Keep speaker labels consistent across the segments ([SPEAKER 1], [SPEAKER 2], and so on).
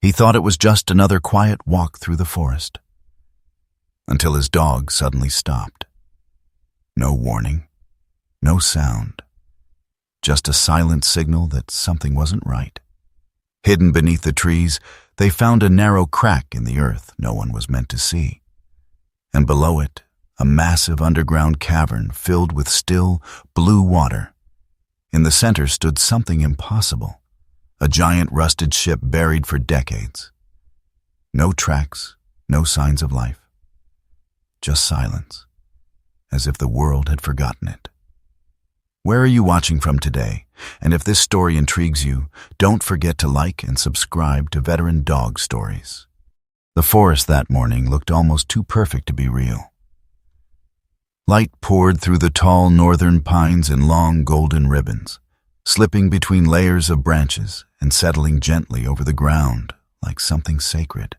[SPEAKER 1] He thought it was just another quiet walk through the forest, until his dog suddenly stopped. No warning, no sound, just a silent signal that something wasn't right. Hidden beneath the trees, they found a narrow crack in the earth no one was meant to see, and below it, a massive underground cavern filled with still, blue water. In the center stood something impossible, a giant rusted ship buried for decades. No tracks, no signs of life. Just silence, as if the world had forgotten it. Where are you watching from today? And if this story intrigues you, don't forget to like and subscribe to Veteran Dog Stories. The forest that morning looked almost too perfect to be real. Light poured through the tall northern pines in long golden ribbons, slipping between layers of branches and settling gently over the ground like something sacred.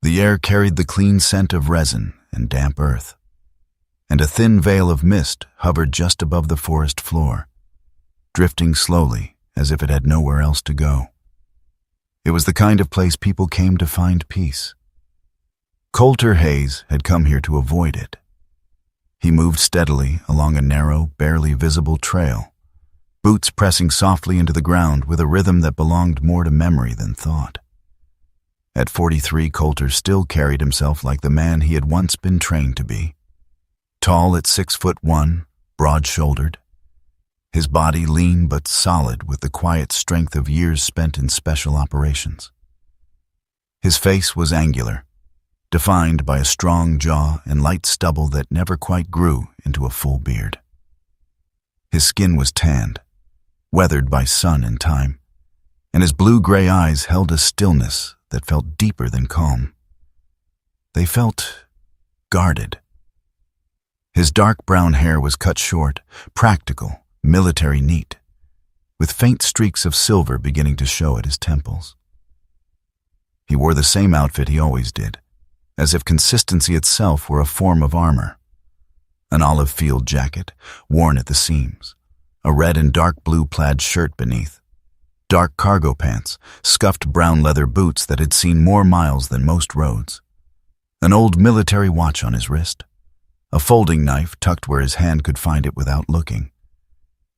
[SPEAKER 1] The air carried the clean scent of resin and damp earth, and a thin veil of mist hovered just above the forest floor, drifting slowly as if it had nowhere else to go. It was the kind of place people came to find peace. Coulter Hayes had come here to avoid it. He moved steadily along a narrow, barely visible trail, boots pressing softly into the ground with a rhythm that belonged more to memory than thought. At 43, Coulter still carried himself like the man he had once been trained to be. Tall at 6'1", broad-shouldered, his body lean but solid with the quiet strength of years spent in special operations. His face was angular, defined by a strong jaw and light stubble that never quite grew into a full beard. His skin was tanned, weathered by sun and time, and his blue-gray eyes held a stillness that felt deeper than calm. They felt guarded. His dark brown hair was cut short, practical, military neat, with faint streaks of silver beginning to show at his temples. He wore the same outfit he always did, as if consistency itself were a form of armor. An olive field jacket, worn at the seams, a red and dark blue plaid shirt beneath, dark cargo pants, scuffed brown leather boots that had seen more miles than most roads, an old military watch on his wrist, a folding knife tucked where his hand could find it without looking,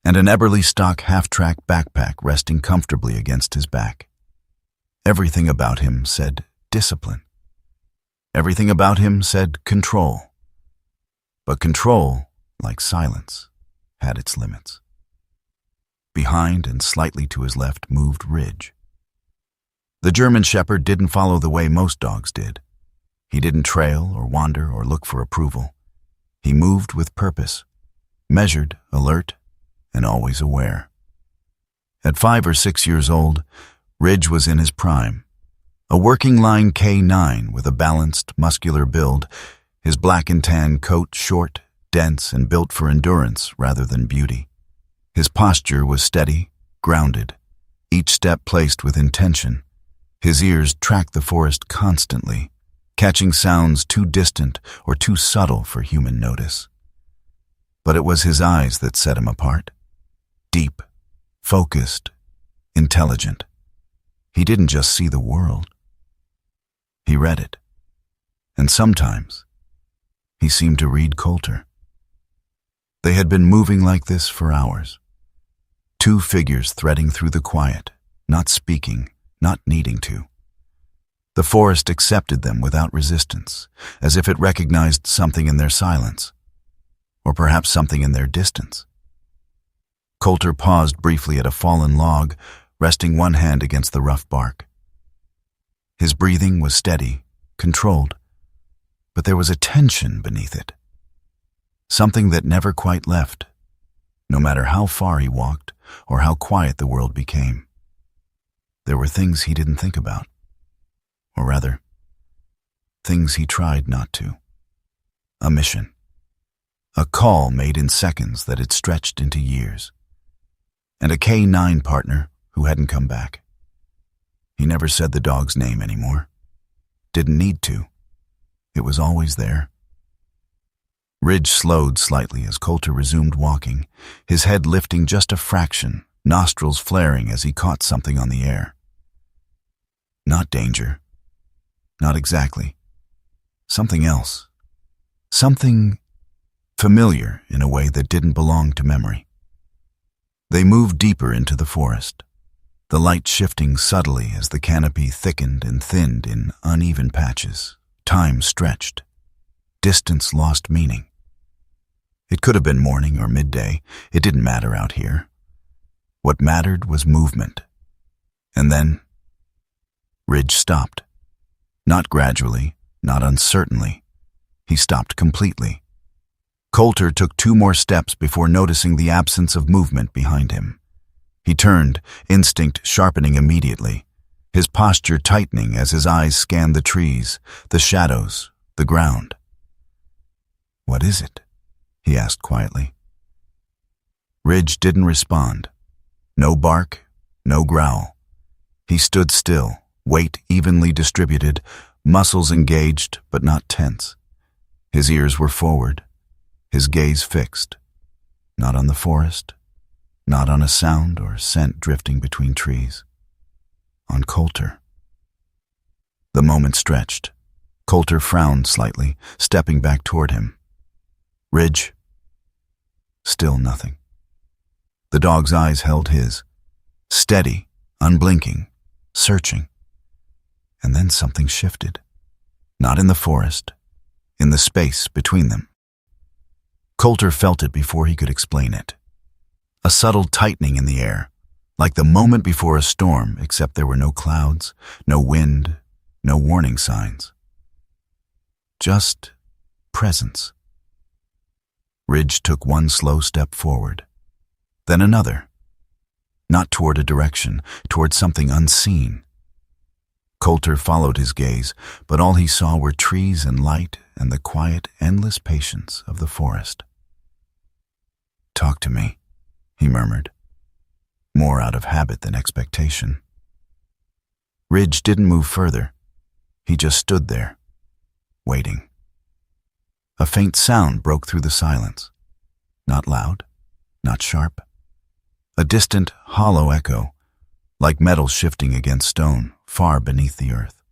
[SPEAKER 1] and an Eberly stock half-track backpack resting comfortably against his back. Everything about him said discipline. Everything about him said control. But control, like silence, had its limits. Behind and slightly to his left moved Ridge. The German Shepherd didn't follow the way most dogs did. He didn't trail or wander or look for approval. He moved with purpose, measured, alert, and always aware. At 5 or 6 years old, Ridge was in his prime. A working line K9 with a balanced, muscular build, his black and tan coat short, dense, and built for endurance rather than beauty. His posture was steady, grounded, each step placed with intention. His ears tracked the forest constantly, catching sounds too distant or too subtle for human notice. But it was his eyes that set him apart. Deep, focused, intelligent. He didn't just see the world. He read it. And sometimes, he seemed to read Coulter. They had been moving like this for hours. Two figures threading through the quiet, not speaking, not needing to. The forest accepted them without resistance, as if it recognized something in their silence, or perhaps something in their distance. Coulter paused briefly at a fallen log, resting one hand against the rough bark. His breathing was steady, controlled, but there was a tension beneath it. Something that never quite left, no matter how far he walked or how quiet the world became. There were things he didn't think about. Or rather, things he tried not to. A mission. A call made in seconds that had stretched into years. And a K9 partner who hadn't come back. He never said the dog's name anymore. Didn't need to. It was always there. Ridge slowed slightly as Coulter resumed walking, his head lifting just a fraction, nostrils flaring as he caught something on the air. Not danger. Not exactly. Something else. Something familiar in a way that didn't belong to memory. They moved deeper into the forest, the light shifting subtly as the canopy thickened and thinned in uneven patches. Time stretched. Distance lost meaning. It could have been morning or midday. It didn't matter out here. What mattered was movement. And then Ridge stopped. Not gradually, not uncertainly. He stopped completely. Coulter took 2 more steps before noticing the absence of movement behind him. He turned, instinct sharpening immediately, his posture tightening as his eyes scanned the trees, the shadows, the ground. "What is it?" he asked quietly. Ridge didn't respond. No bark, no growl. He stood still, weight evenly distributed, muscles engaged but not tense. His ears were forward, his gaze fixed, not on the forest, not on a sound or scent drifting between trees. On Coulter. The moment stretched. Coulter frowned slightly, stepping back toward him. "Ridge." Still nothing. The dog's eyes held his, steady, unblinking, searching. And then something shifted. Not in the forest, in the space between them. Coulter felt it before he could explain it. A subtle tightening in the air, like the moment before a storm, except there were no clouds, no wind, no warning signs. Just presence. Ridge took 1 slow step forward, then another. Not toward a direction, toward something unseen. Coulter followed his gaze, but all he saw were trees and light and the quiet, endless patience of the forest. "Talk to me," he murmured, more out of habit than expectation. Ridge didn't move further. He just stood there, waiting. A faint sound broke through the silence. Not loud, not sharp. A distant, hollow echo, like metal shifting against stone, far beneath the earth.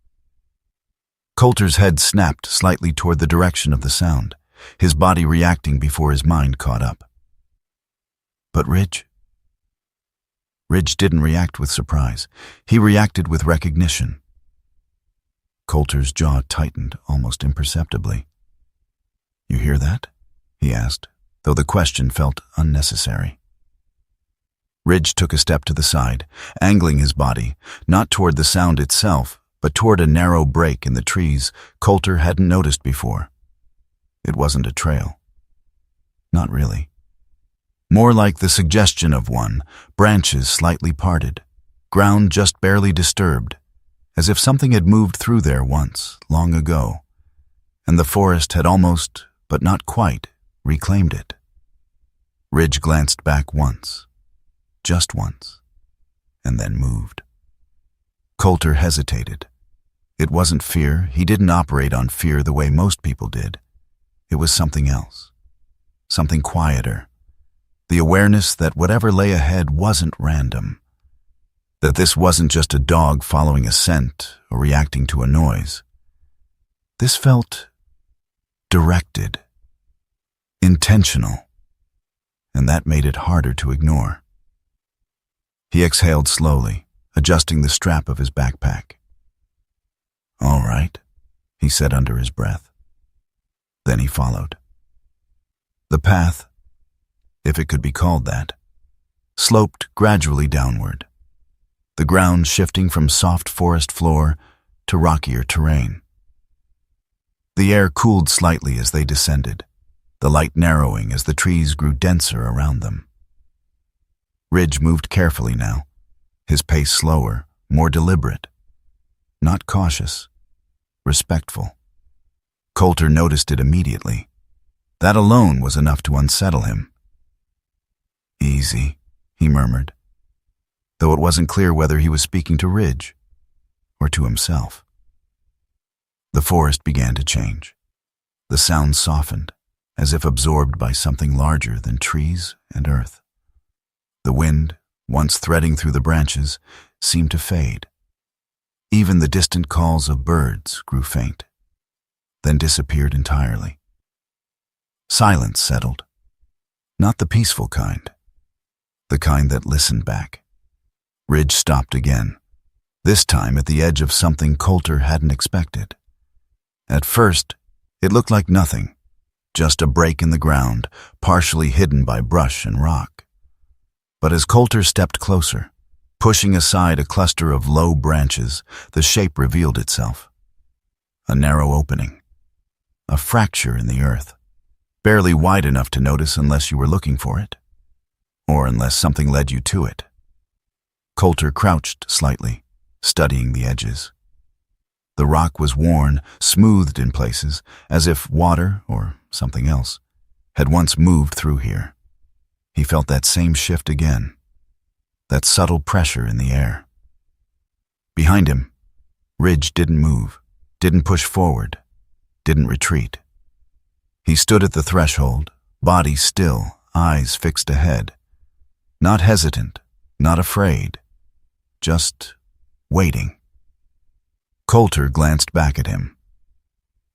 [SPEAKER 1] Coulter's head snapped slightly toward the direction of the sound, his body reacting before his mind caught up. But Ridge? Ridge didn't react with surprise. He reacted with recognition. Coulter's jaw tightened almost imperceptibly. "You hear that?" he asked, though the question felt unnecessary. Ridge took a step to the side, angling his body, not toward the sound itself, but toward a narrow break in the trees Coulter hadn't noticed before. It wasn't a trail. Not really. More like the suggestion of one, branches slightly parted, ground just barely disturbed, as if something had moved through there once, long ago, and the forest had almost, but not quite, reclaimed it. Ridge glanced back once, just once, and then moved. Coulter hesitated. It wasn't fear. He didn't operate on fear the way most people did. It was something else, something quieter. The awareness that whatever lay ahead wasn't random, that this wasn't just a dog following a scent or reacting to a noise. This felt directed, intentional, and that made it harder to ignore. He exhaled slowly, adjusting the strap of his backpack. "All right," he said under his breath. Then he followed. The path, if it could be called that, sloped gradually downward, the ground shifting from soft forest floor to rockier terrain. The air cooled slightly as they descended, the light narrowing as the trees grew denser around them. Ridge moved carefully now, his pace slower, more deliberate. Not cautious, respectful. Coulter noticed it immediately. That alone was enough to unsettle him. "Easy," he murmured, though it wasn't clear whether he was speaking to Ridge or to himself. The forest began to change. The sound softened, as if absorbed by something larger than trees and earth. The wind, once threading through the branches, seemed to fade. Even the distant calls of birds grew faint, then disappeared entirely. Silence settled, not the peaceful kind, the kind that listened back. Ridge stopped again, this time at the edge of something Coulter hadn't expected. At first, it looked like nothing, just a break in the ground, partially hidden by brush and rock. But as Coulter stepped closer, pushing aside a cluster of low branches, the shape revealed itself. A narrow opening, a fracture in the earth, barely wide enough to notice unless you were looking for it, or unless something led you to it. Coulter crouched slightly, studying the edges. The rock was worn, smoothed in places, as if water, or something else, had once moved through here. He felt that same shift again, that subtle pressure in the air. Behind him, Ridge didn't move, didn't push forward, didn't retreat. He stood at the threshold, body still, eyes fixed ahead. Not hesitant, not afraid, just waiting. Coulter glanced back at him.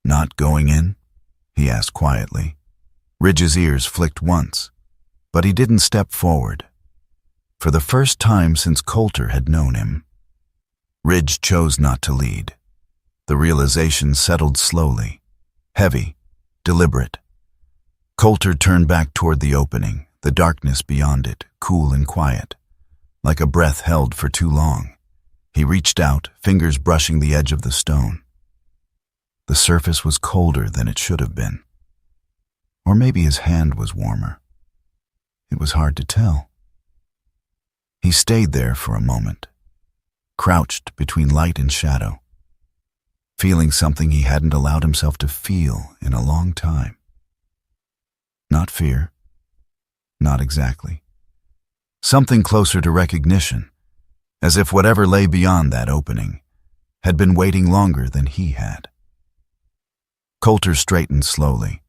[SPEAKER 1] "Not going in?" he asked quietly. Ridge's ears flicked once, but he didn't step forward. For the first time since Coulter had known him, Ridge chose not to lead. The realization settled slowly, heavy, deliberate. Coulter turned back toward the opening, the darkness beyond it, cool and quiet, like a breath held for too long. He reached out, fingers brushing the edge of the stone. The surface was colder than it should have been. Or maybe his hand was warmer. It was hard to tell. He stayed there for a moment, crouched between light and shadow, feeling something he hadn't allowed himself to feel in a long time. Not fear, not exactly. Something closer to recognition, as if whatever lay beyond that opening had been waiting longer than he had. Coulter straightened slowly.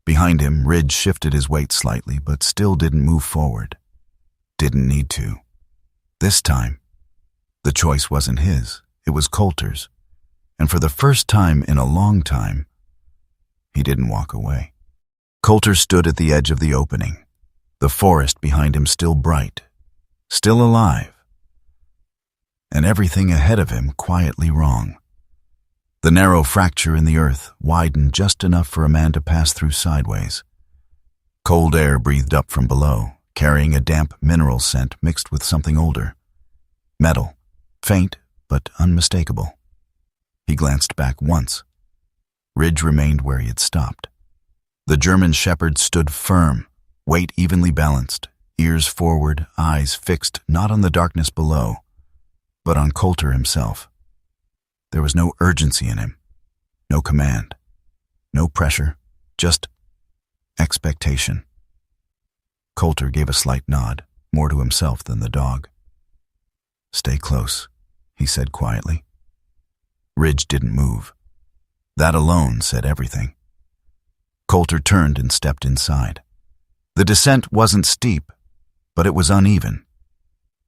[SPEAKER 1] Behind him, Ridge shifted his weight slightly, but still didn't move forward. Didn't need to. This time, the choice wasn't his, it was Coulter's. And for the first time in a long time, he didn't walk away. Coulter stood at the edge of the opening, the forest behind him still bright, still alive, and everything ahead of him quietly wrong. The narrow fracture in the earth widened just enough for a man to pass through sideways. Cold air breathed up from below, carrying a damp mineral scent mixed with something older. Metal, faint but unmistakable. He glanced back once. Ridge remained where he had stopped. The German shepherd stood firm, weight evenly balanced, ears forward, eyes fixed not on the darkness below, but on Coulter himself. There was no urgency in him, no command, no pressure, just expectation. Coulter gave a slight nod, more to himself than the dog. "Stay close," he said quietly. Ridge didn't move. That alone said everything. Coulter turned and stepped inside. The descent wasn't steep, but it was uneven.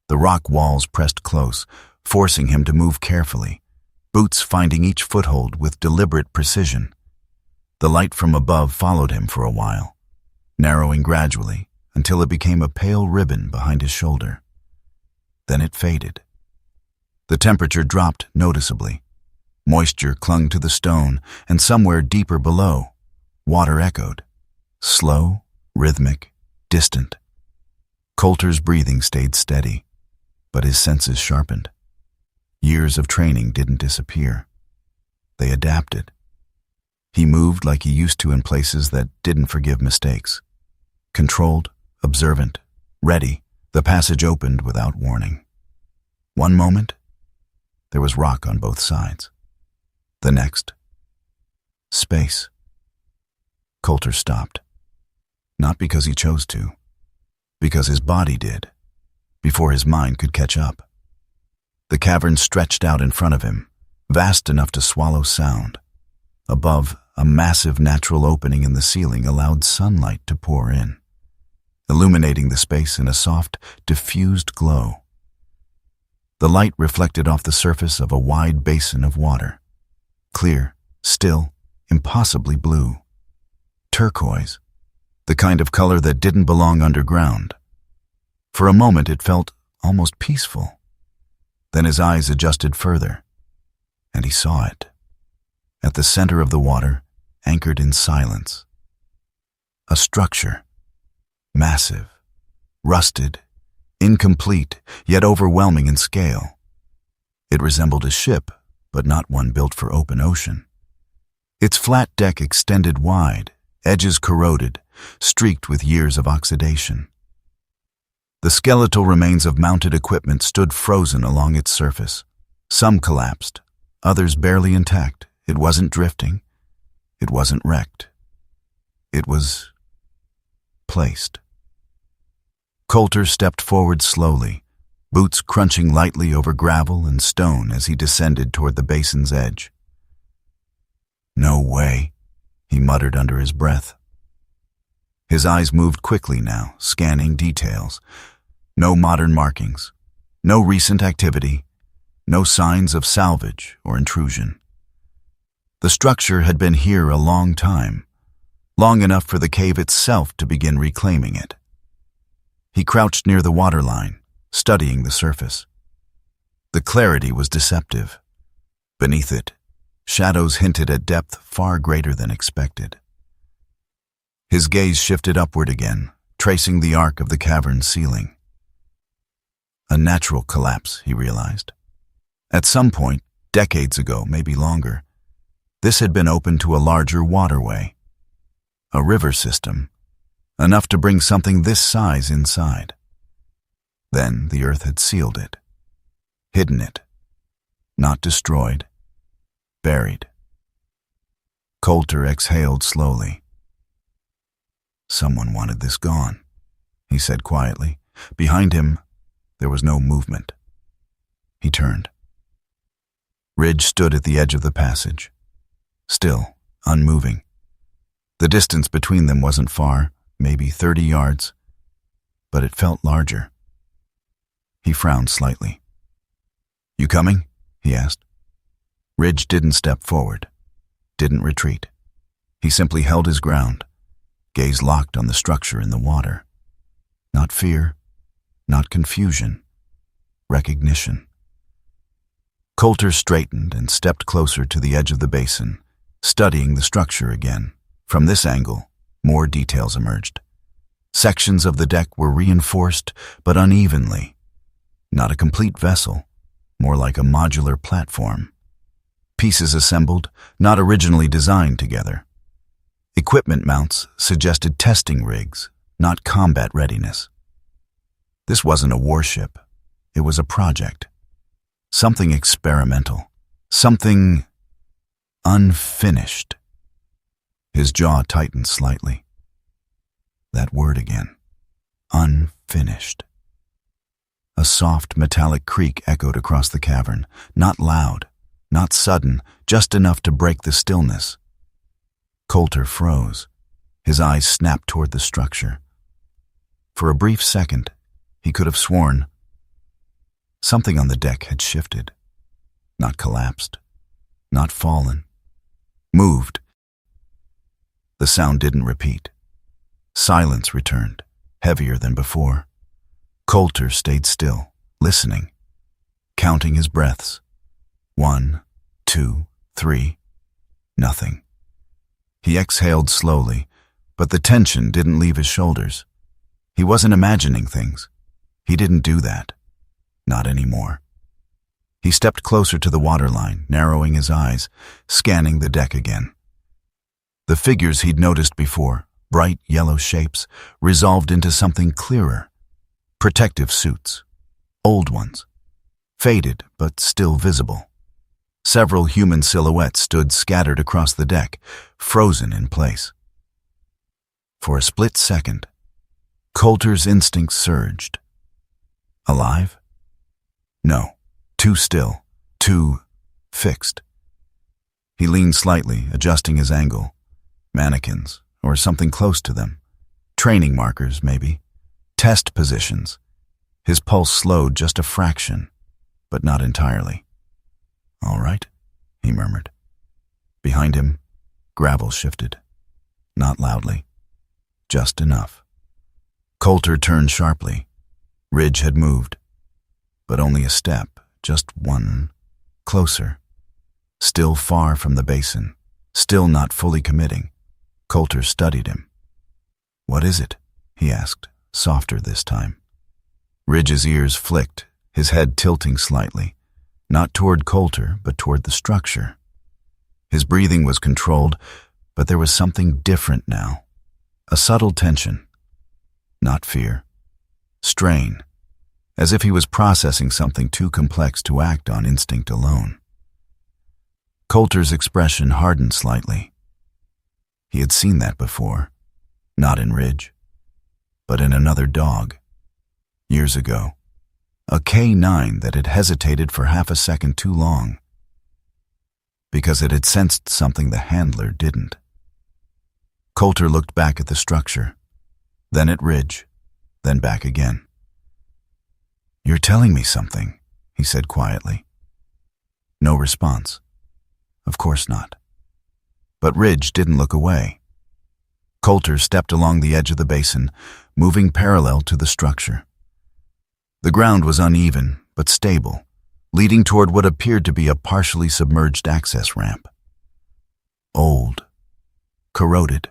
[SPEAKER 1] The rock walls pressed close, forcing him to move carefully, boots finding each foothold with deliberate precision. The light from above followed him for a while, narrowing gradually until it became a pale ribbon behind his shoulder. Then it faded. The temperature dropped noticeably. Moisture clung to the stone, and somewhere deeper below, water echoed. Slow, rhythmic, distant. Coulter's breathing stayed steady, but his senses sharpened. Years of training didn't disappear. They adapted. He moved like he used to in places that didn't forgive mistakes. Controlled, observant, ready, the passage opened without warning. One moment, there was rock on both sides. The next, space. Coulter stopped. Not because he chose to, because his body did, before his mind could catch up. The cavern stretched out in front of him, vast enough to swallow sound. Above, a massive natural opening in the ceiling allowed sunlight to pour in, illuminating the space in a soft, diffused glow. The light reflected off the surface of a wide basin of water. Clear, still, impossibly blue. Turquoise, the kind of color that didn't belong underground. For a moment it felt almost peaceful. Then his eyes adjusted further, and he saw it. At the center of the water, anchored in silence. A structure. Massive, rusted, incomplete, yet overwhelming in scale. It resembled a ship, but not one built for open ocean. Its flat deck extended wide, edges corroded, streaked with years of oxidation. The skeletal remains of mounted equipment stood frozen along its surface. Some collapsed, others barely intact. It wasn't drifting. It wasn't wrecked. It was placed. Coulter stepped forward slowly, boots crunching lightly over gravel and stone as he descended toward the basin's edge. "No way," he muttered under his breath. His eyes moved quickly now, scanning details. No modern markings, no recent activity, no signs of salvage or intrusion. The structure had been here a long time, long enough for the cave itself to begin reclaiming it. He crouched near the waterline, studying the surface. The clarity was deceptive. Beneath it, shadows hinted at depth far greater than expected. His gaze shifted upward again, tracing the arc of the cavern's ceiling. A natural collapse, he realized. At some point, decades ago, maybe longer, this had been open to a larger waterway. A river system, enough to bring something this size inside. Then the earth had sealed it, hidden it, not destroyed, buried. Coulter exhaled slowly. "Someone wanted this gone," he said quietly. Behind him, there was no movement. He turned. Ridge stood at the edge of the passage, still, unmoving. The distance between them wasn't far, maybe 30 yards, but it felt larger. He frowned slightly. "You coming?" he asked. Ridge didn't step forward, didn't retreat. He simply held his ground, gaze locked on the structure in the water. Not fear, not confusion, recognition. Coulter straightened and stepped closer to the edge of the basin, studying the structure again. From this angle, more details emerged. Sections of the deck were reinforced, but unevenly. Not a complete vessel, more like a modular platform. Pieces assembled, not originally designed together. Equipment mounts suggested testing rigs, not combat readiness. This wasn't a warship. It was a project. Something experimental. Something unfinished. His jaw tightened slightly. That word again. Unfinished. A soft metallic creak echoed across the cavern, not loud, not sudden, just enough to break the stillness. Coulter froze. His eyes snapped toward the structure. For a brief second, he could have sworn something on the deck had shifted, not collapsed, not fallen, moved. The sound didn't repeat. Silence returned, heavier than before. Coulter stayed still, listening, counting his breaths. 1, 2, 3. Nothing. He exhaled slowly, but the tension didn't leave his shoulders. He wasn't imagining things. He didn't do that. Not anymore. He stepped closer to the waterline, narrowing his eyes, scanning the deck again. The figures he'd noticed before, bright yellow shapes, resolved into something clearer. Protective suits. Old ones. Faded, but still visible. Several human silhouettes stood scattered across the deck, frozen in place. For a split second, Coulter's instincts surged. Alive? No. Too still. Too fixed. He leaned slightly, adjusting his angle. Mannequins, or something close to them. Training markers, maybe. Test positions. His pulse slowed just a fraction. but not entirely. "All right," he murmured. Behind him, gravel shifted. Not loudly. Just enough. Coulter turned sharply. Ridge had moved. But only a step, just one. Closer. Still far from the basin. Still not fully committing. Coulter studied him. "What is it?" he asked, softer this time. Ridge's ears flicked, his head tilting slightly, not toward Coulter, but toward the structure. His breathing was controlled, but there was something different now. A subtle tension. Not fear. Strain, as if he was processing something too complex to act on instinct alone. Coulter's expression hardened slightly. He had seen that before, not in Ridge, but in another dog. Years ago, a K9 that had hesitated for half a second too long, because it had sensed something the handler didn't. Coulter looked back at the structure, then at Ridge, then back again. "You're telling me something," he said quietly. No response. Of course not. But Ridge didn't look away. Coulter stepped along the edge of the basin, moving parallel to the structure. The ground was uneven, but stable, leading toward what appeared to be a partially submerged access ramp. Old, corroded,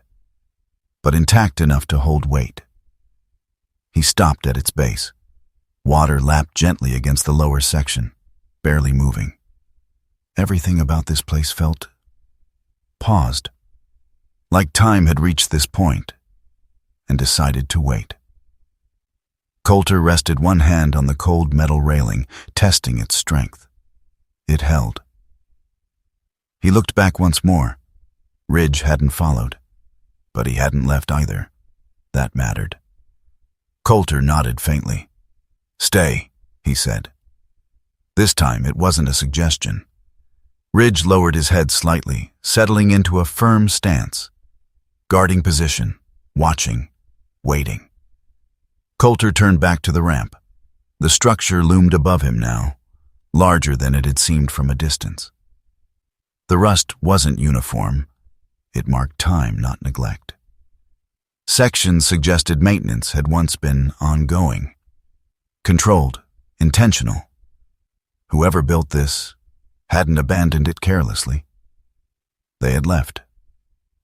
[SPEAKER 1] but intact enough to hold weight. He stopped at its base. Water lapped gently against the lower section, barely moving. Everything about this place felt paused, like time had reached this point and decided to wait. Coulter rested one hand on the cold metal railing, testing its strength. It held. He looked back once more. Ridge hadn't followed, but he hadn't left either. That mattered. Coulter nodded faintly. "Stay," he said. This time it wasn't a suggestion. Ridge lowered his head slightly, settling into a firm stance. Guarding position, watching, waiting. Coulter turned back to the ramp. The structure loomed above him now, larger than it had seemed from a distance. The rust wasn't uniform. It marked time, not neglect. Sections suggested maintenance had once been ongoing. Controlled, intentional. Whoever built this hadn't abandoned it carelessly. They had left.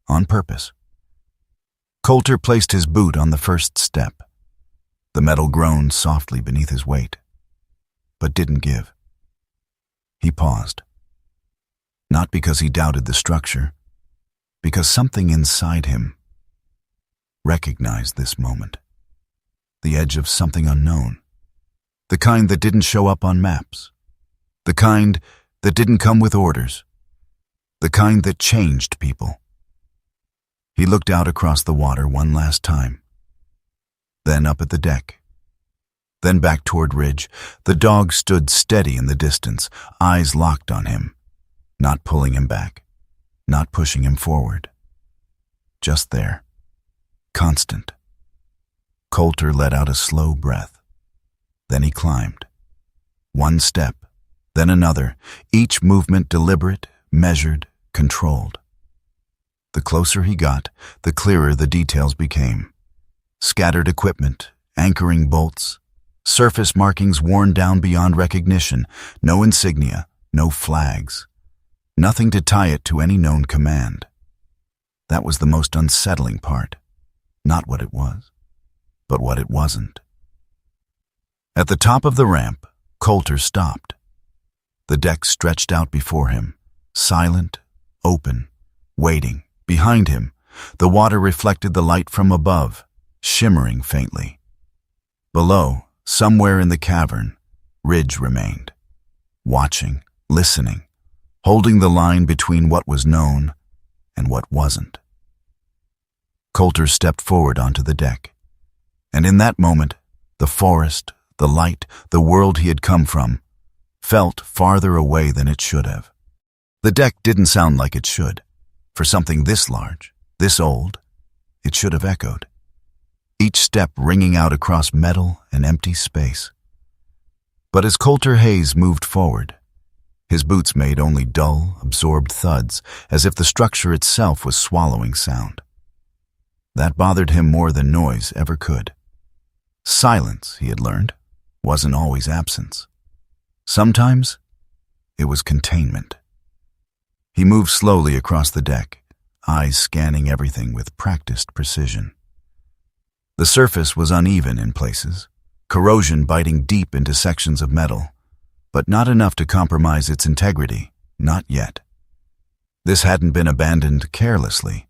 [SPEAKER 1] On purpose. Coulter placed his boot on the first step. The metal groaned softly beneath his weight, but didn't give. He paused. Not because he doubted the structure, because something inside him recognized this moment. The edge of something unknown. The kind that didn't show up on maps. The kind that didn't come with orders. The kind that changed people. He looked out across the water one last time. Then up at the deck. Then back toward Ridge. The dog stood steady in the distance, eyes locked on him, not pulling him back, not pushing him forward. Just there. Constant. Coulter let out a slow breath. Then he climbed. One step, then another, each movement deliberate, measured, controlled. The closer he got, the clearer the details became. Scattered equipment, anchoring bolts, surface markings worn down beyond recognition, no insignia, no flags, nothing to tie it to any known command. That was the most unsettling part. Not what it was, but what it wasn't. At the top of the ramp, Coulter stopped. The deck stretched out before him, silent, open, waiting. Behind him, the water reflected the light from above, shimmering faintly. Below, somewhere in the cavern, Ridge remained, watching, listening, holding the line between what was known and what wasn't. Coulter stepped forward onto the deck, and in that moment, the forest, the light, the world he had come from, felt farther away than it should have. The deck didn't sound like it should. For something this large, this old, it should have echoed. Each step ringing out across metal and empty space. But as Coulter Hayes moved forward, his boots made only dull, absorbed thuds, as if the structure itself was swallowing sound. That bothered him more than noise ever could. Silence, he had learned, wasn't always absence. Sometimes it was containment. He moved slowly across the deck, eyes scanning everything with practiced precision. The surface was uneven in places, corrosion biting deep into sections of metal, but not enough to compromise its integrity, not yet. This hadn't been abandoned carelessly.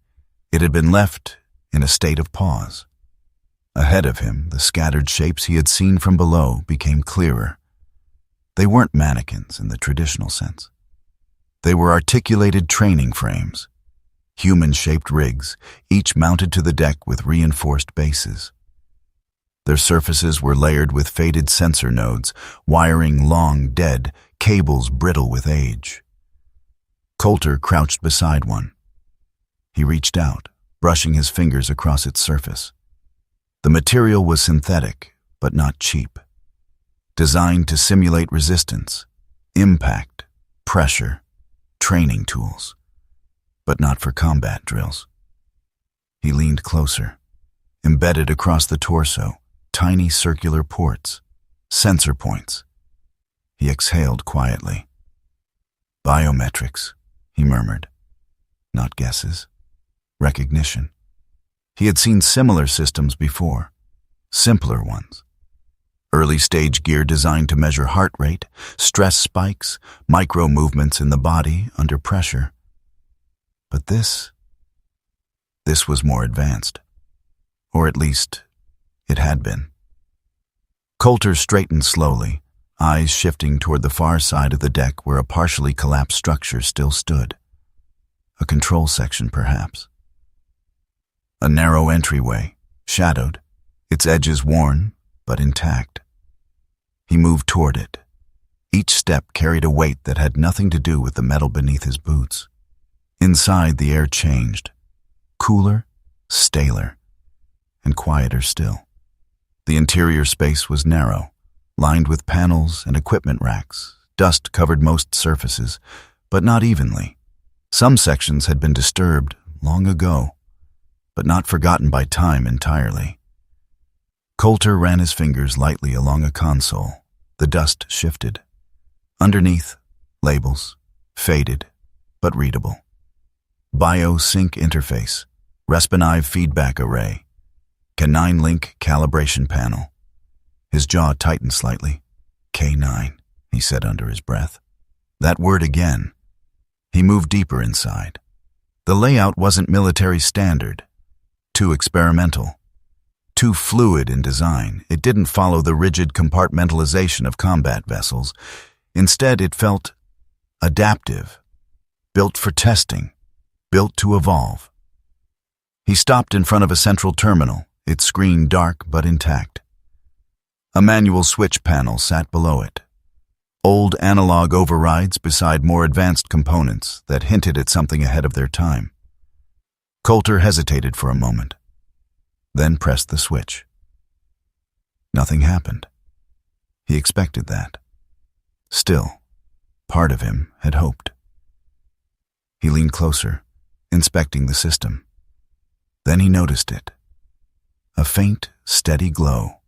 [SPEAKER 1] It had been left in a state of pause. Ahead of him, the scattered shapes he had seen from below became clearer. They weren't mannequins in the traditional sense. They were articulated training frames, human-shaped rigs, each mounted to the deck with reinforced bases. Their surfaces were layered with faded sensor nodes, wiring long dead, cables brittle with age. Coulter crouched beside one. He reached out, brushing his fingers across its surface. The material was synthetic, but not cheap. Designed to simulate resistance, impact, pressure, training tools, but not for combat drills. He leaned closer. Embedded across the torso, tiny circular ports, sensor points. He exhaled quietly. Biometrics, he murmured. Not guesses. Recognition. He had seen similar systems before, simpler ones. Early-stage gear designed to measure heart rate, stress spikes, micro-movements in the body under pressure. But this was more advanced. Or at least, it had been. Coulter straightened slowly, eyes shifting toward the far side of the deck where a partially collapsed structure still stood. A control section, perhaps. A narrow entryway, shadowed, its edges worn, but intact. He moved toward it. Each step carried a weight that had nothing to do with the metal beneath his boots. Inside, the air changed. Cooler, staler, and quieter still. The interior space was narrow, lined with panels and equipment racks. Dust covered most surfaces, but not evenly. Some sections had been disturbed long ago, but not forgotten by time entirely. Coulter ran his fingers lightly along a console. The dust shifted. Underneath, labels, faded, but readable. Bio-sync interface, Responive feedback array, K9 link calibration panel. His jaw tightened slightly. K9, he said under his breath. That word again. He moved deeper inside. The layout wasn't military standard. Too experimental. Too fluid in design. It didn't follow the rigid compartmentalization of combat vessels. Instead, it felt adaptive, built for testing, built to evolve. He stopped in front of a central terminal, its screen dark but intact. A manual switch panel sat below it. Old analog overrides beside more advanced components that hinted at something ahead of their time. Coulter hesitated for a moment, then pressed the switch. Nothing happened. He expected that. Still, part of him had hoped. He leaned closer, inspecting the system. Then he noticed it. A faint, steady glow.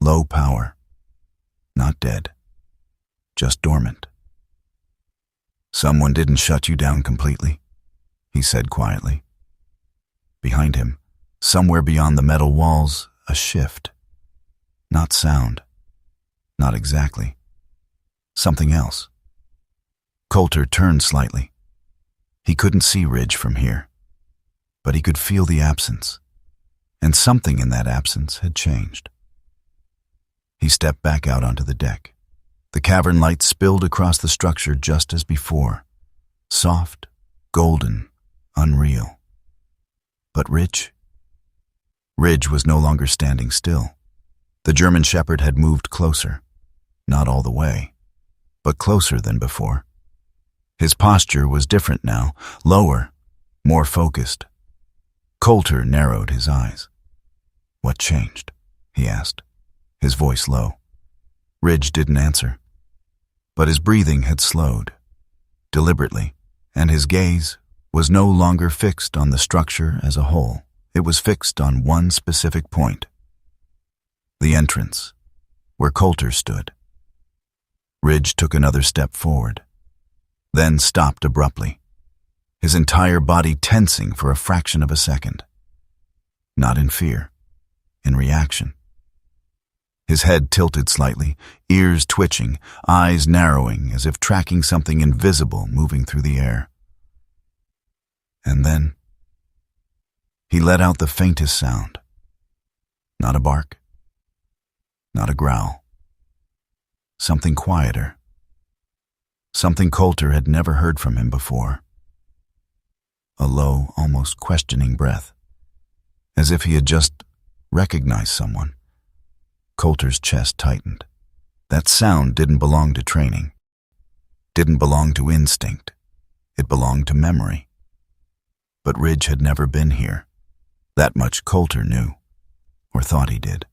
[SPEAKER 1] Low power. Not dead. Just dormant. Someone didn't shut you down completely, he said quietly. Behind him, somewhere beyond the metal walls, a shift. Not sound. Not exactly. Something else. Coulter turned slightly. He couldn't see Ridge from here, but he could feel the absence, and something in that absence had changed. He stepped back out onto the deck. The cavern light spilled across the structure just as before. Soft, golden, unreal. But Ridge? Ridge was no longer standing still. The German Shepherd had moved closer. Not all the way, but closer than before. His posture was different now, lower, more focused. Coulter narrowed his eyes. What changed? He asked, his voice low. Ridge didn't answer, but his breathing had slowed, deliberately, and his gaze was no longer fixed on the structure as a whole. It was fixed on one specific point: the entrance, where Coulter stood. Ridge took another step forward, then stopped abruptly, his entire body tensing for a fraction of a second. Not in fear, in reaction. His head tilted slightly, ears twitching, eyes narrowing as if tracking something invisible moving through the air. And then he let out the faintest sound. Not a bark, not a growl. Something quieter. Something Coulter had never heard from him before. A low, almost questioning breath, as if he had just recognized someone. Coulter's chest tightened. That sound didn't belong to training. Didn't belong to instinct. It belonged to memory. But Ridge had never been here. That much Coulter knew, or thought he did.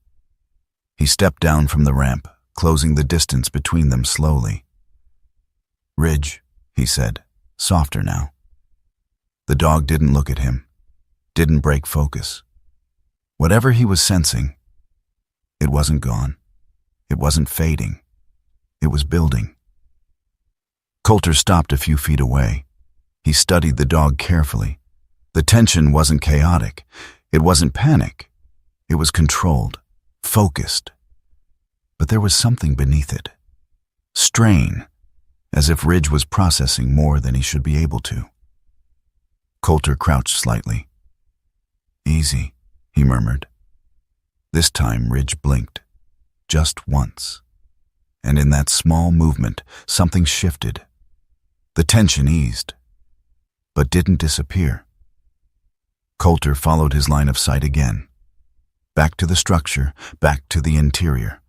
[SPEAKER 1] He stepped down from the ramp, closing the distance between them slowly. "Ridge," he said, softer now. The dog didn't look at him, didn't break focus. Whatever he was sensing, it wasn't gone. It wasn't fading. It was building. Coulter stopped a few feet away. He studied the dog carefully. The tension wasn't chaotic. It wasn't panic. It was controlled, focused. But there was something beneath it. Strain, as if Ridge was processing more than he should be able to. Coulter crouched slightly. "Easy," he murmured. This time Ridge blinked, just once. And in that small movement, something shifted. The tension eased, but didn't disappear. Coulter followed his line of sight again. Back to the structure, back to the interior.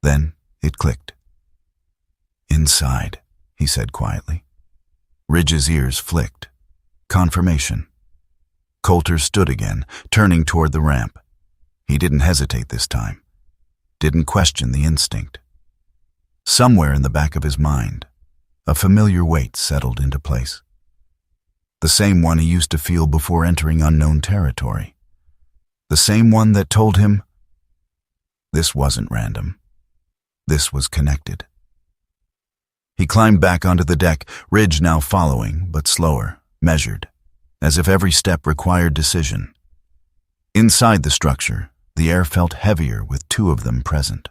[SPEAKER 1] Then it clicked. "Inside," he said quietly. Ridge's ears flicked. Confirmation. Coulter stood again, turning toward the ramp. He didn't hesitate this time. Didn't question the instinct. Somewhere in the back of his mind, a familiar weight settled into place. The same one he used to feel before entering unknown territory. The same one that told him this wasn't random. This was connected. He climbed back onto the deck, Ridge now following, but slower, measured, as if every step required decision. Inside the structure, the air felt heavier with two of them present.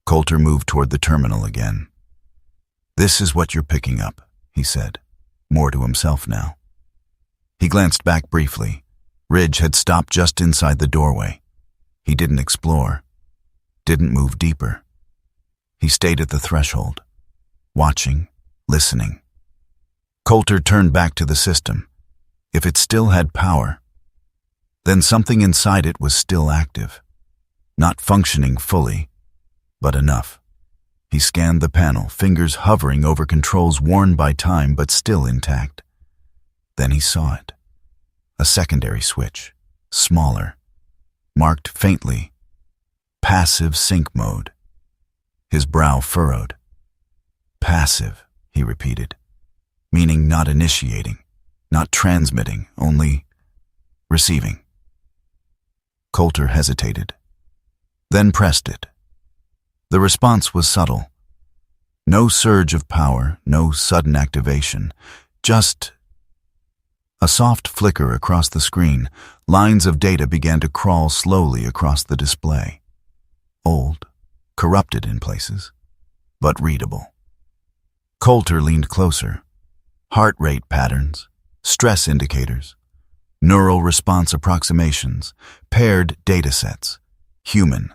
[SPEAKER 1] Coulter moved toward the terminal again. "This is what you're picking up," he said, more to himself now. He glanced back briefly. Ridge had stopped just inside the doorway. He didn't explore, didn't move deeper. He stayed at the threshold, watching, listening. Coulter turned back to the system. If it still had power, then something inside it was still active, not functioning fully, but enough. He scanned the panel, fingers hovering over controls worn by time but still intact. Then he saw it. A secondary switch, smaller, marked faintly, passive sync mode. His brow furrowed. "Passive," he repeated, meaning not initiating, not transmitting, only receiving. Coulter hesitated, then pressed it. The response was subtle. No surge of power, no sudden activation, just a soft flicker across the screen. Lines of data began to crawl slowly across the display. Old, corrupted in places, but readable. Coulter leaned closer. Heart rate patterns, stress indicators, neural response approximations, paired datasets, human,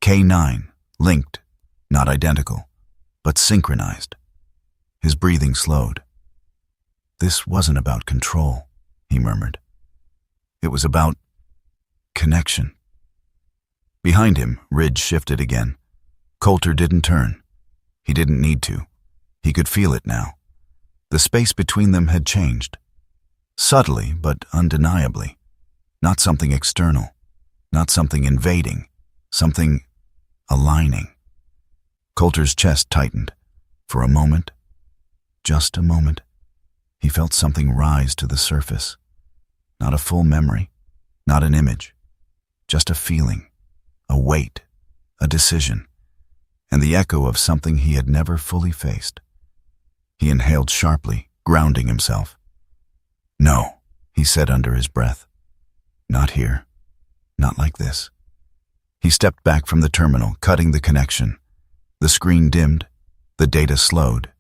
[SPEAKER 1] K9, linked, not identical, but synchronized. His breathing slowed. This wasn't about control, he murmured. It was about connection. Behind him, Ridge shifted again. Coulter didn't turn. He didn't need to. He could feel it now. The space between them had changed. Subtly, but undeniably. Not something external. Not something invading. Something aligning. Coulter's chest tightened. For a moment, just a moment, he felt something rise to the surface. Not a full memory, not an image, just a feeling, a weight, a decision, and the echo of something he had never fully faced. He inhaled sharply, grounding himself. "No," he said under his breath. "Not here. Not like this." He stepped back from the terminal, cutting the connection. The screen dimmed, the data slowed,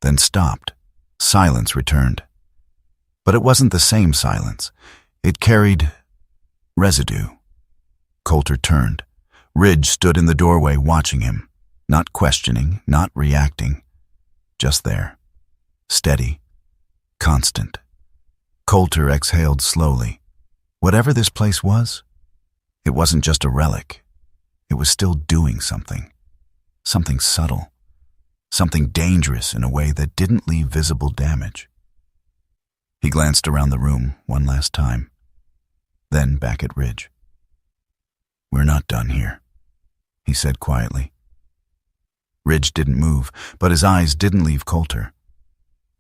[SPEAKER 1] then stopped. Silence returned. But it wasn't the same silence. It carried residue. Coulter turned. Ridge stood in the doorway watching him, not questioning, not reacting. Just there. Steady. Constant. Coulter exhaled slowly. Whatever this place was, it wasn't just a relic. It was still doing something. Something subtle. Something dangerous in a way that didn't leave visible damage. He glanced around the room one last time, then back at Ridge. "We're not done here," he said quietly. Ridge didn't move, but his eyes didn't leave Coulter.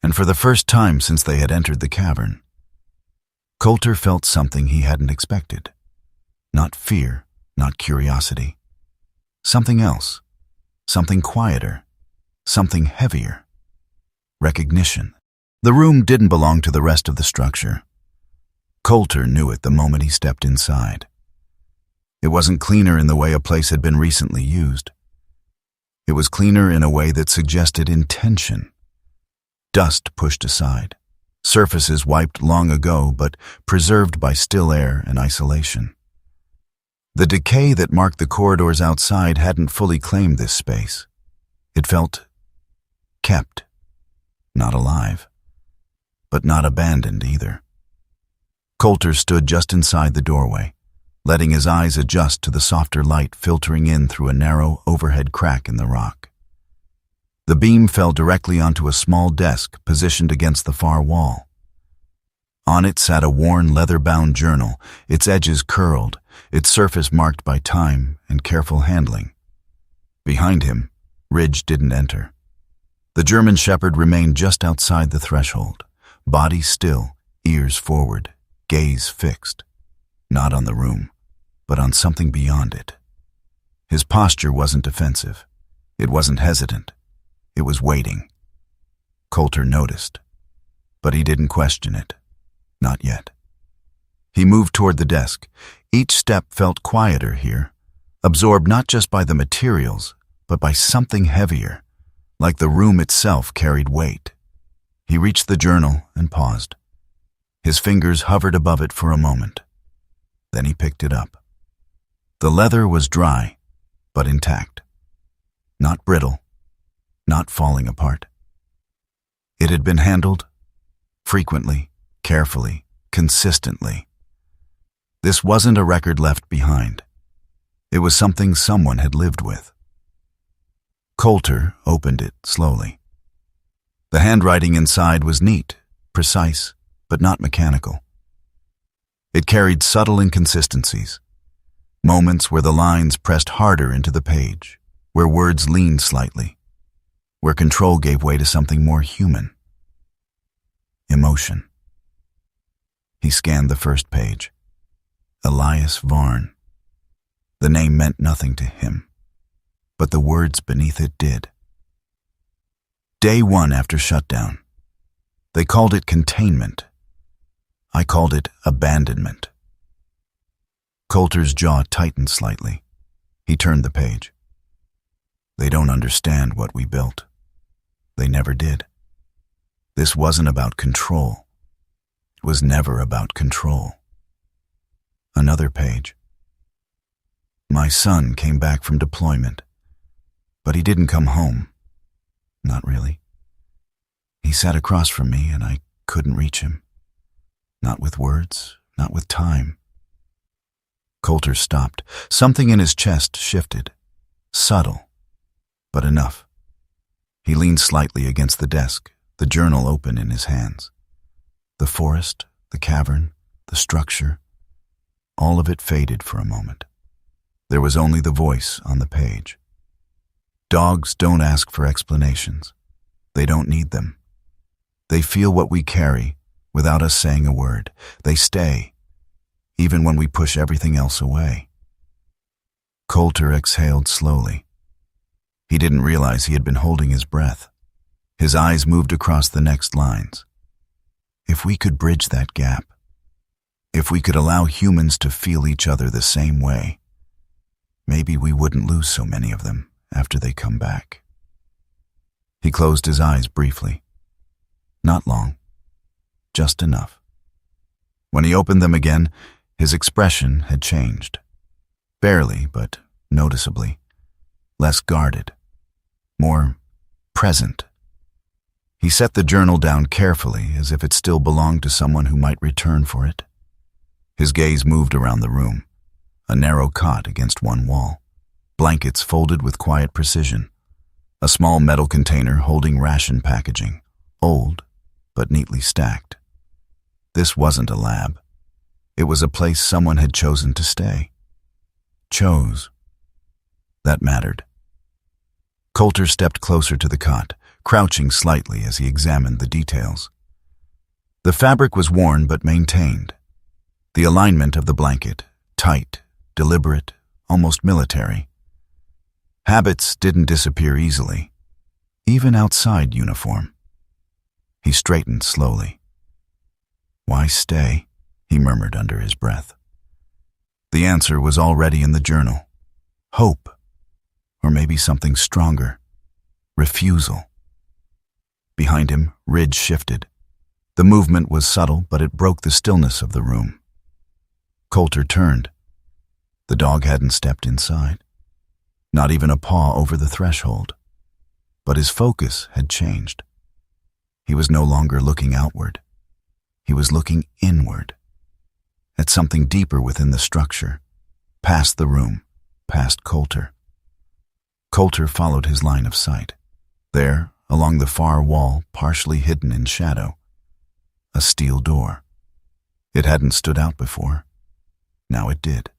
[SPEAKER 1] And for the first time since they had entered the cavern, Coulter felt something he hadn't expected. Not fear, not curiosity. Something else. Something quieter. Something heavier. Recognition. The room didn't belong to the rest of the structure. Coulter knew it the moment he stepped inside. It wasn't cleaner in the way a place had been recently used. It was cleaner in a way that suggested intention. Dust pushed aside. Surfaces wiped long ago, but preserved by still air and isolation. The decay that marked the corridors outside hadn't fully claimed this space. It felt kept, not alive, but not abandoned either. Coulter stood just inside the doorway, letting his eyes adjust to the softer light filtering in through a narrow overhead crack in the rock. The beam fell directly onto a small desk positioned against the far wall. On it sat a worn leather-bound journal, its edges curled, its surface marked by time and careful handling. Behind him, Ridge didn't enter. The German shepherd remained just outside the threshold, body still, ears forward, gaze fixed. Not on the room, but on something beyond it. His posture wasn't defensive. It wasn't hesitant. It was waiting. Coulter noticed, but he didn't question it. Not yet. He moved toward the desk. Each step felt quieter here, absorbed not just by the materials, but by something heavier, like the room itself carried weight. He reached the journal and paused. His fingers hovered above it for a moment. Then he picked it up. The leather was dry, but intact. Not brittle, not falling apart. It had been handled frequently, carefully, consistently. This wasn't a record left behind. It was something someone had lived with. Coulter opened it slowly. The handwriting inside was neat, precise, but not mechanical. It carried subtle inconsistencies, moments where the lines pressed harder into the page, where words leaned slightly, where control gave way to something more human. Emotion. He scanned the first page. Elias Varn. The name meant nothing to him, but the words beneath it did. Day 1 after shutdown. They called it containment. I called it abandonment. Coulter's jaw tightened slightly. He turned the page. They don't understand what we built. They never did. This wasn't about control. It was never about control. Another page. My son came back from deployment, but he didn't come home. Not really. He sat across from me and I couldn't reach him. Not with words, not with time. Coulter stopped. Something in his chest shifted. Subtle, but enough. He leaned slightly against the desk, the journal open in his hands. The forest, the cavern, the structure, all of it faded for a moment. There was only the voice on the page. Dogs don't ask for explanations. They don't need them. They feel what we carry without us saying a word. They stay, even when we push everything else away. Coulter exhaled slowly. He didn't realize he had been holding his breath. His eyes moved across the next lines. If we could bridge that gap, if we could allow humans to feel each other the same way, maybe we wouldn't lose so many of them after they come back. He closed his eyes briefly. Not long, just enough. When he opened them again, his expression had changed. Barely, but noticeably. Less guarded. More present. He set the journal down carefully, as if it still belonged to someone who might return for it. His gaze moved around the room. A narrow cot against one wall. Blankets folded with quiet precision. A small metal container holding ration packaging. Old, but neatly stacked. This wasn't a lab. It was a place someone had chosen to stay. Chose. That mattered. Coulter stepped closer to the cot, crouching slightly as he examined the details. The fabric was worn but maintained. The alignment of the blanket, tight, deliberate, almost military. Habits didn't disappear easily, even outside uniform. He straightened slowly. "Why stay?" he murmured under his breath. The answer was already in the journal. Hope. Or maybe something stronger. Refusal. Behind him, Ridge shifted. The movement was subtle, but it broke the stillness of the room. Coulter turned. The dog hadn't stepped inside. Not even a paw over the threshold. But his focus had changed. He was no longer looking outward. He was looking inward. At something deeper within the structure. Past the room. Past Coulter. Coulter followed his line of sight. There, along the far wall, partially hidden in shadow, a steel door. It hadn't stood out before. Now it did.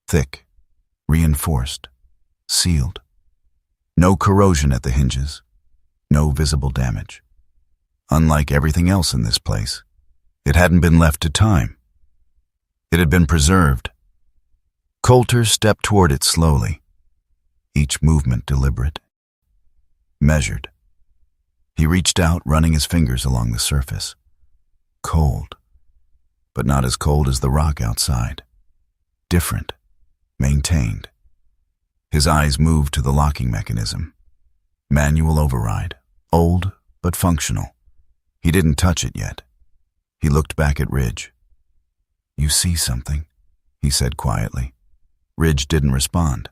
[SPEAKER 1] Thick, reinforced, sealed. No corrosion at the hinges. No visible damage. Unlike everything else in this place, it hadn't been left to time. It had been preserved. Coulter stepped toward it slowly. Each movement deliberate. Measured. He reached out, running his fingers along the surface. Cold. But not as cold as the rock outside. Different. Maintained. His eyes moved to the locking mechanism. Manual override. Old, but functional. He didn't touch it yet. He looked back at Ridge. "You see something?" he said quietly. Ridge didn't respond.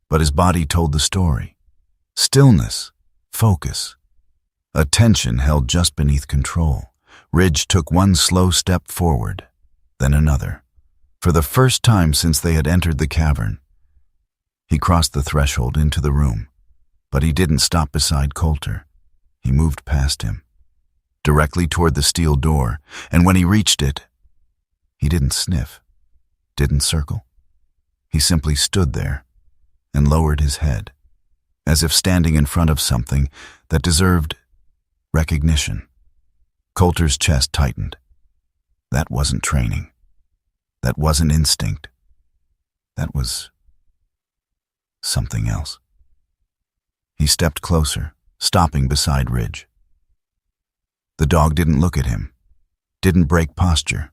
[SPEAKER 1] But his body told the story. Stillness, focus, attention held just beneath control. Ridge took one slow step forward, then another. For the first time since they had entered the cavern, he crossed the threshold into the room, but he didn't stop beside Coulter. He moved past him, directly toward the steel door, and when he reached it, he didn't sniff, didn't circle. He simply stood there and lowered his head, as if standing in front of something that deserved recognition. Coulter's chest tightened. That wasn't training. That wasn't instinct. That was something else. He stepped closer, stopping beside Ridge. The dog didn't look at him, didn't break posture.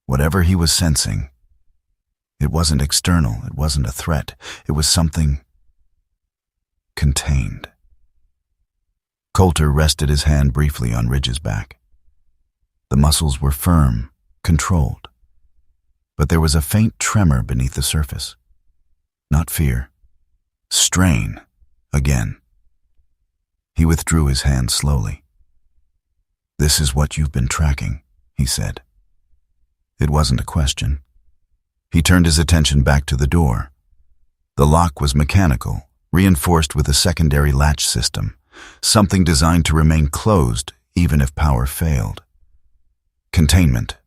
[SPEAKER 1] Whatever he was sensing, it wasn't external, it wasn't a threat, it was something contained. Coulter rested his hand briefly on Ridge's back. The muscles were firm, controlled, but there was a faint tremor beneath the surface. Not fear. Strain, again. He withdrew his hand slowly. "This is what you've been tracking," he said. It wasn't a question. He turned his attention back to the door. The lock was mechanical, reinforced with a secondary latch system, something designed to remain closed even if power failed. Containment,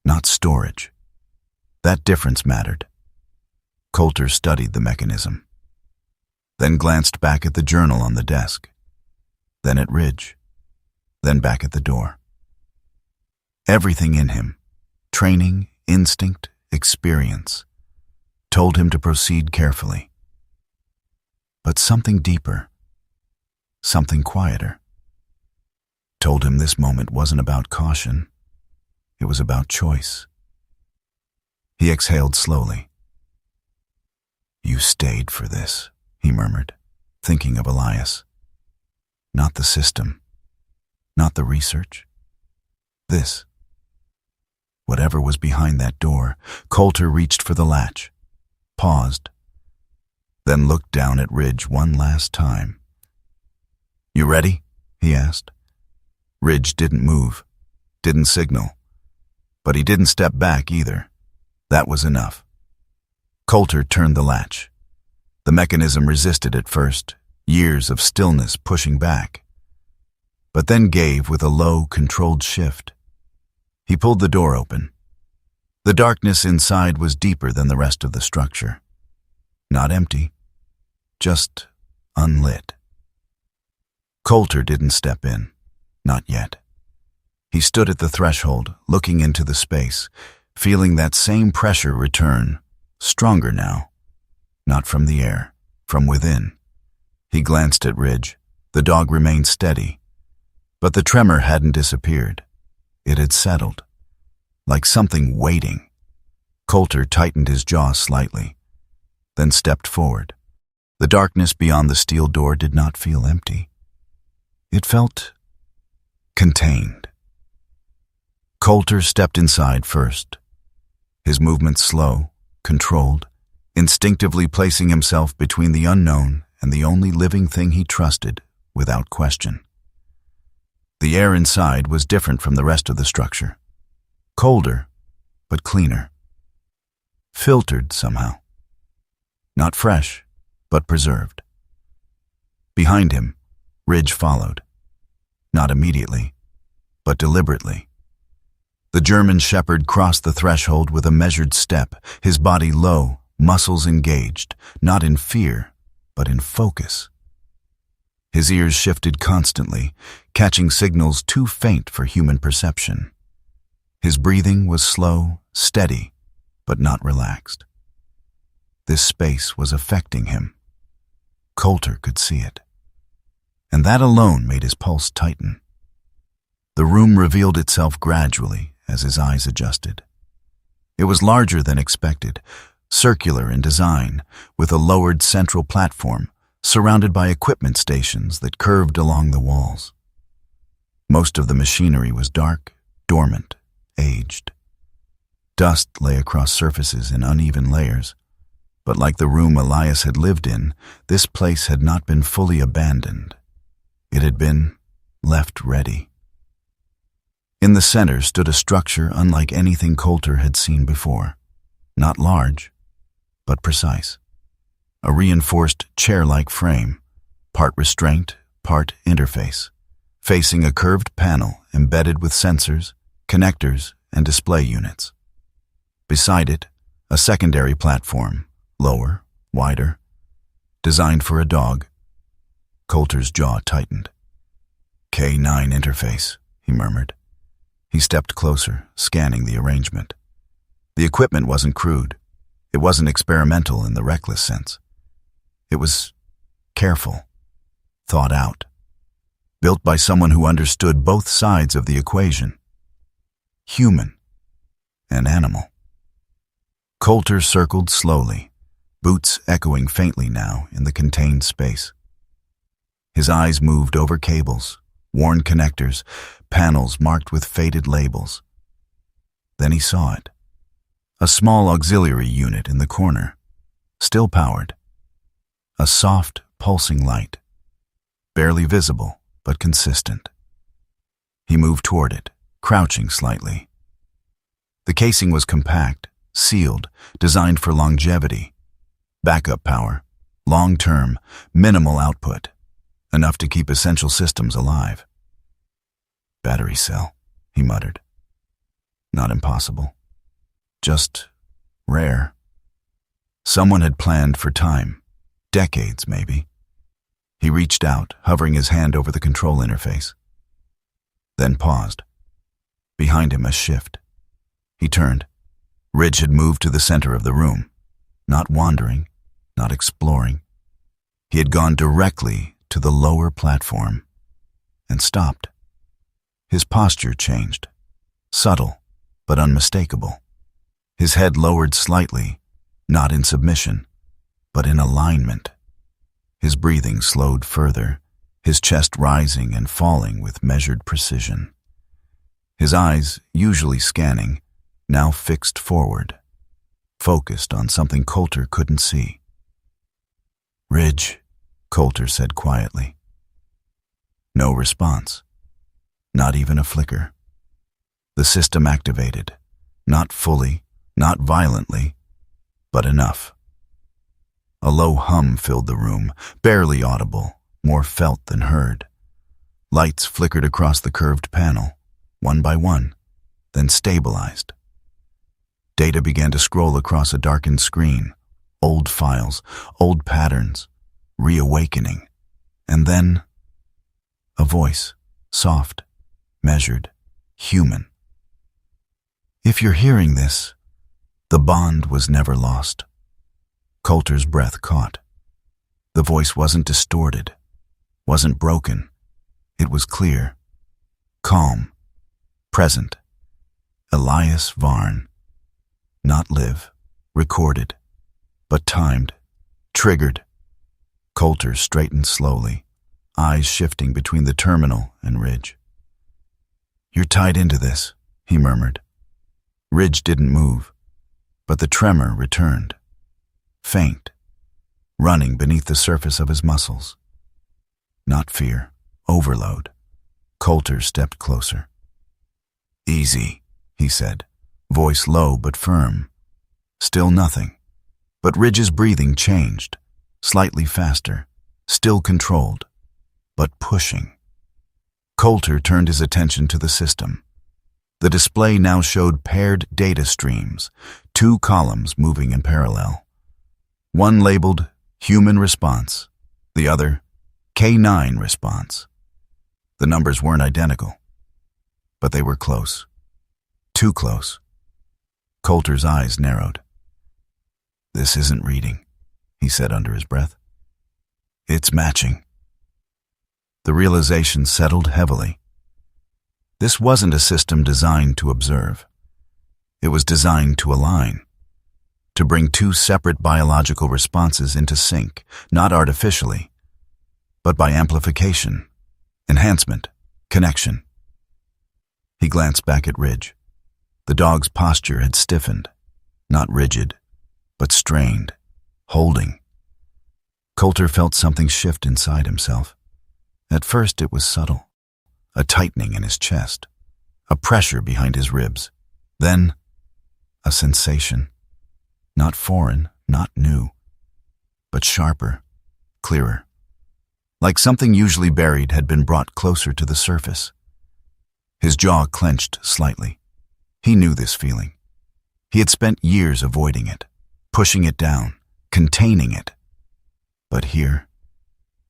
[SPEAKER 1] not storage. That difference mattered. Coulter studied the mechanism. then glanced back at the journal on the desk, then at Ridge, then back at the door. Everything in him, training, instinct, experience, told him to proceed carefully. But something deeper, something quieter, told him this moment wasn't about caution, it was about choice. He exhaled slowly. "You stayed for this," he murmured, thinking of Elias. Not the system, not the research. This. Whatever was behind that door, Coulter reached for the latch, paused, then looked down at Ridge one last time. "You ready?" he asked. Ridge didn't move, didn't signal, but he didn't step back either. That was enough. Coulter turned the latch. The mechanism resisted at first, years of stillness pushing back, but then gave with a low, controlled shift. He pulled the door open. The darkness inside was deeper than the rest of the structure. Not empty, just unlit. Coulter didn't step in, not yet. He stood at the threshold, looking into the space, feeling that same pressure return, stronger now. Not from the air, from within. He glanced at Ridge. The dog remained steady, but the tremor hadn't disappeared. It had settled, like something waiting. Coulter tightened his jaw slightly, then stepped forward. The darkness beyond the steel door did not feel empty. It felt contained. Coulter stepped inside first, his movements slow, controlled, instinctively placing himself between the unknown and the only living thing he trusted, without question. The air inside was different from the rest of the structure. Colder, but cleaner. Filtered somehow. Not fresh, but preserved. Behind him, Ridge followed. Not immediately, but deliberately. The German shepherd crossed the threshold with a measured step, his body low, muscles engaged, not in fear, but in focus. His ears shifted constantly, catching signals too faint for human perception. His breathing was slow, steady, but not relaxed. This space was affecting him. Coulter could see it. And that alone made his pulse tighten. The room revealed itself gradually as his eyes adjusted. It was larger than expected, circular in design, with a lowered central platform, surrounded by equipment stations that curved along the walls. Most of the machinery was dark, dormant, aged. Dust lay across surfaces in uneven layers, but like the room Elias had lived in, this place had not been fully abandoned. It had been left ready. In the center stood a structure unlike anything Coulter had seen before. Not large, but precise. A reinforced chair-like frame, part restraint, part interface, facing a curved panel embedded with sensors, connectors, and display units. Beside it, a secondary platform, lower, wider, designed for a dog. Coulter's jaw tightened. K9 interface, he murmured. He stepped closer, scanning the arrangement. The equipment wasn't crude. It wasn't experimental in the reckless sense. It was careful, thought out, built by someone who understood both sides of the equation, human and animal. Coulter circled slowly, boots echoing faintly now in the contained space. His eyes moved over cables, worn connectors, panels marked with faded labels. Then he saw it. A small auxiliary unit in the corner, still powered. A soft, pulsing light, barely visible, but consistent. He moved toward it, crouching slightly. The casing was compact, sealed, designed for longevity. Backup power, long-term, minimal output, enough to keep essential systems alive. Battery cell, he muttered. Not impossible. Just rare. Someone had planned for time. Decades, maybe. He reached out, hovering his hand over the control interface. Then paused. Behind him, a shift. He turned. Ridge had moved to the center of the room, not wandering, not exploring. He had gone directly to the lower platform and stopped. His posture changed, subtle but unmistakable. His head lowered slightly, not in submission, but in alignment. His breathing slowed further, his chest rising and falling with measured precision. His eyes, usually scanning, now fixed forward, focused on something Coulter couldn't see. "Ridge," Coulter said quietly. No response, not even a flicker. The system activated, not fully, not violently, but enough. A low hum filled the room, barely audible, more felt than heard. Lights flickered across the curved panel, one by one, then stabilized. Data began to scroll across a darkened screen, old files, old patterns, reawakening. And then, a voice, soft, measured, human. "If you're hearing this, the bond was never lost." Coulter's breath caught. The voice wasn't distorted, wasn't broken. It was clear, calm, present. Elias Varn. Not live, recorded, but timed, triggered. Coulter straightened slowly, eyes shifting between the terminal and Ridge. "You're tied into this," he murmured. Ridge didn't move, but the tremor returned, faint, running beneath the surface of his muscles. Not fear, overload. Coulter stepped closer. "Easy," he said, voice low but firm. Still nothing, but Ridge's breathing changed, slightly faster, still controlled, but pushing. Coulter turned his attention to the system. The display now showed paired data streams, 2 columns moving in parallel. One labeled Human Response, the other K9 Response. The numbers weren't identical, but they were close. Too close. Coulter's eyes narrowed. "This isn't reading," he said under his breath. "It's matching." The realization settled heavily. This wasn't a system designed to observe. It was designed to align, to bring 2 separate biological responses into sync, not artificially, but by amplification, enhancement, connection. He glanced back at Ridge. The dog's posture had stiffened, not rigid, but strained, holding. Coulter felt something shift inside himself. At first it was subtle, a tightening in his chest, a pressure behind his ribs. Then, a sensation, not foreign, not new, but sharper, clearer. Like something usually buried had been brought closer to the surface. His jaw clenched slightly. He knew this feeling. He had spent years avoiding it, pushing it down, containing it. But here,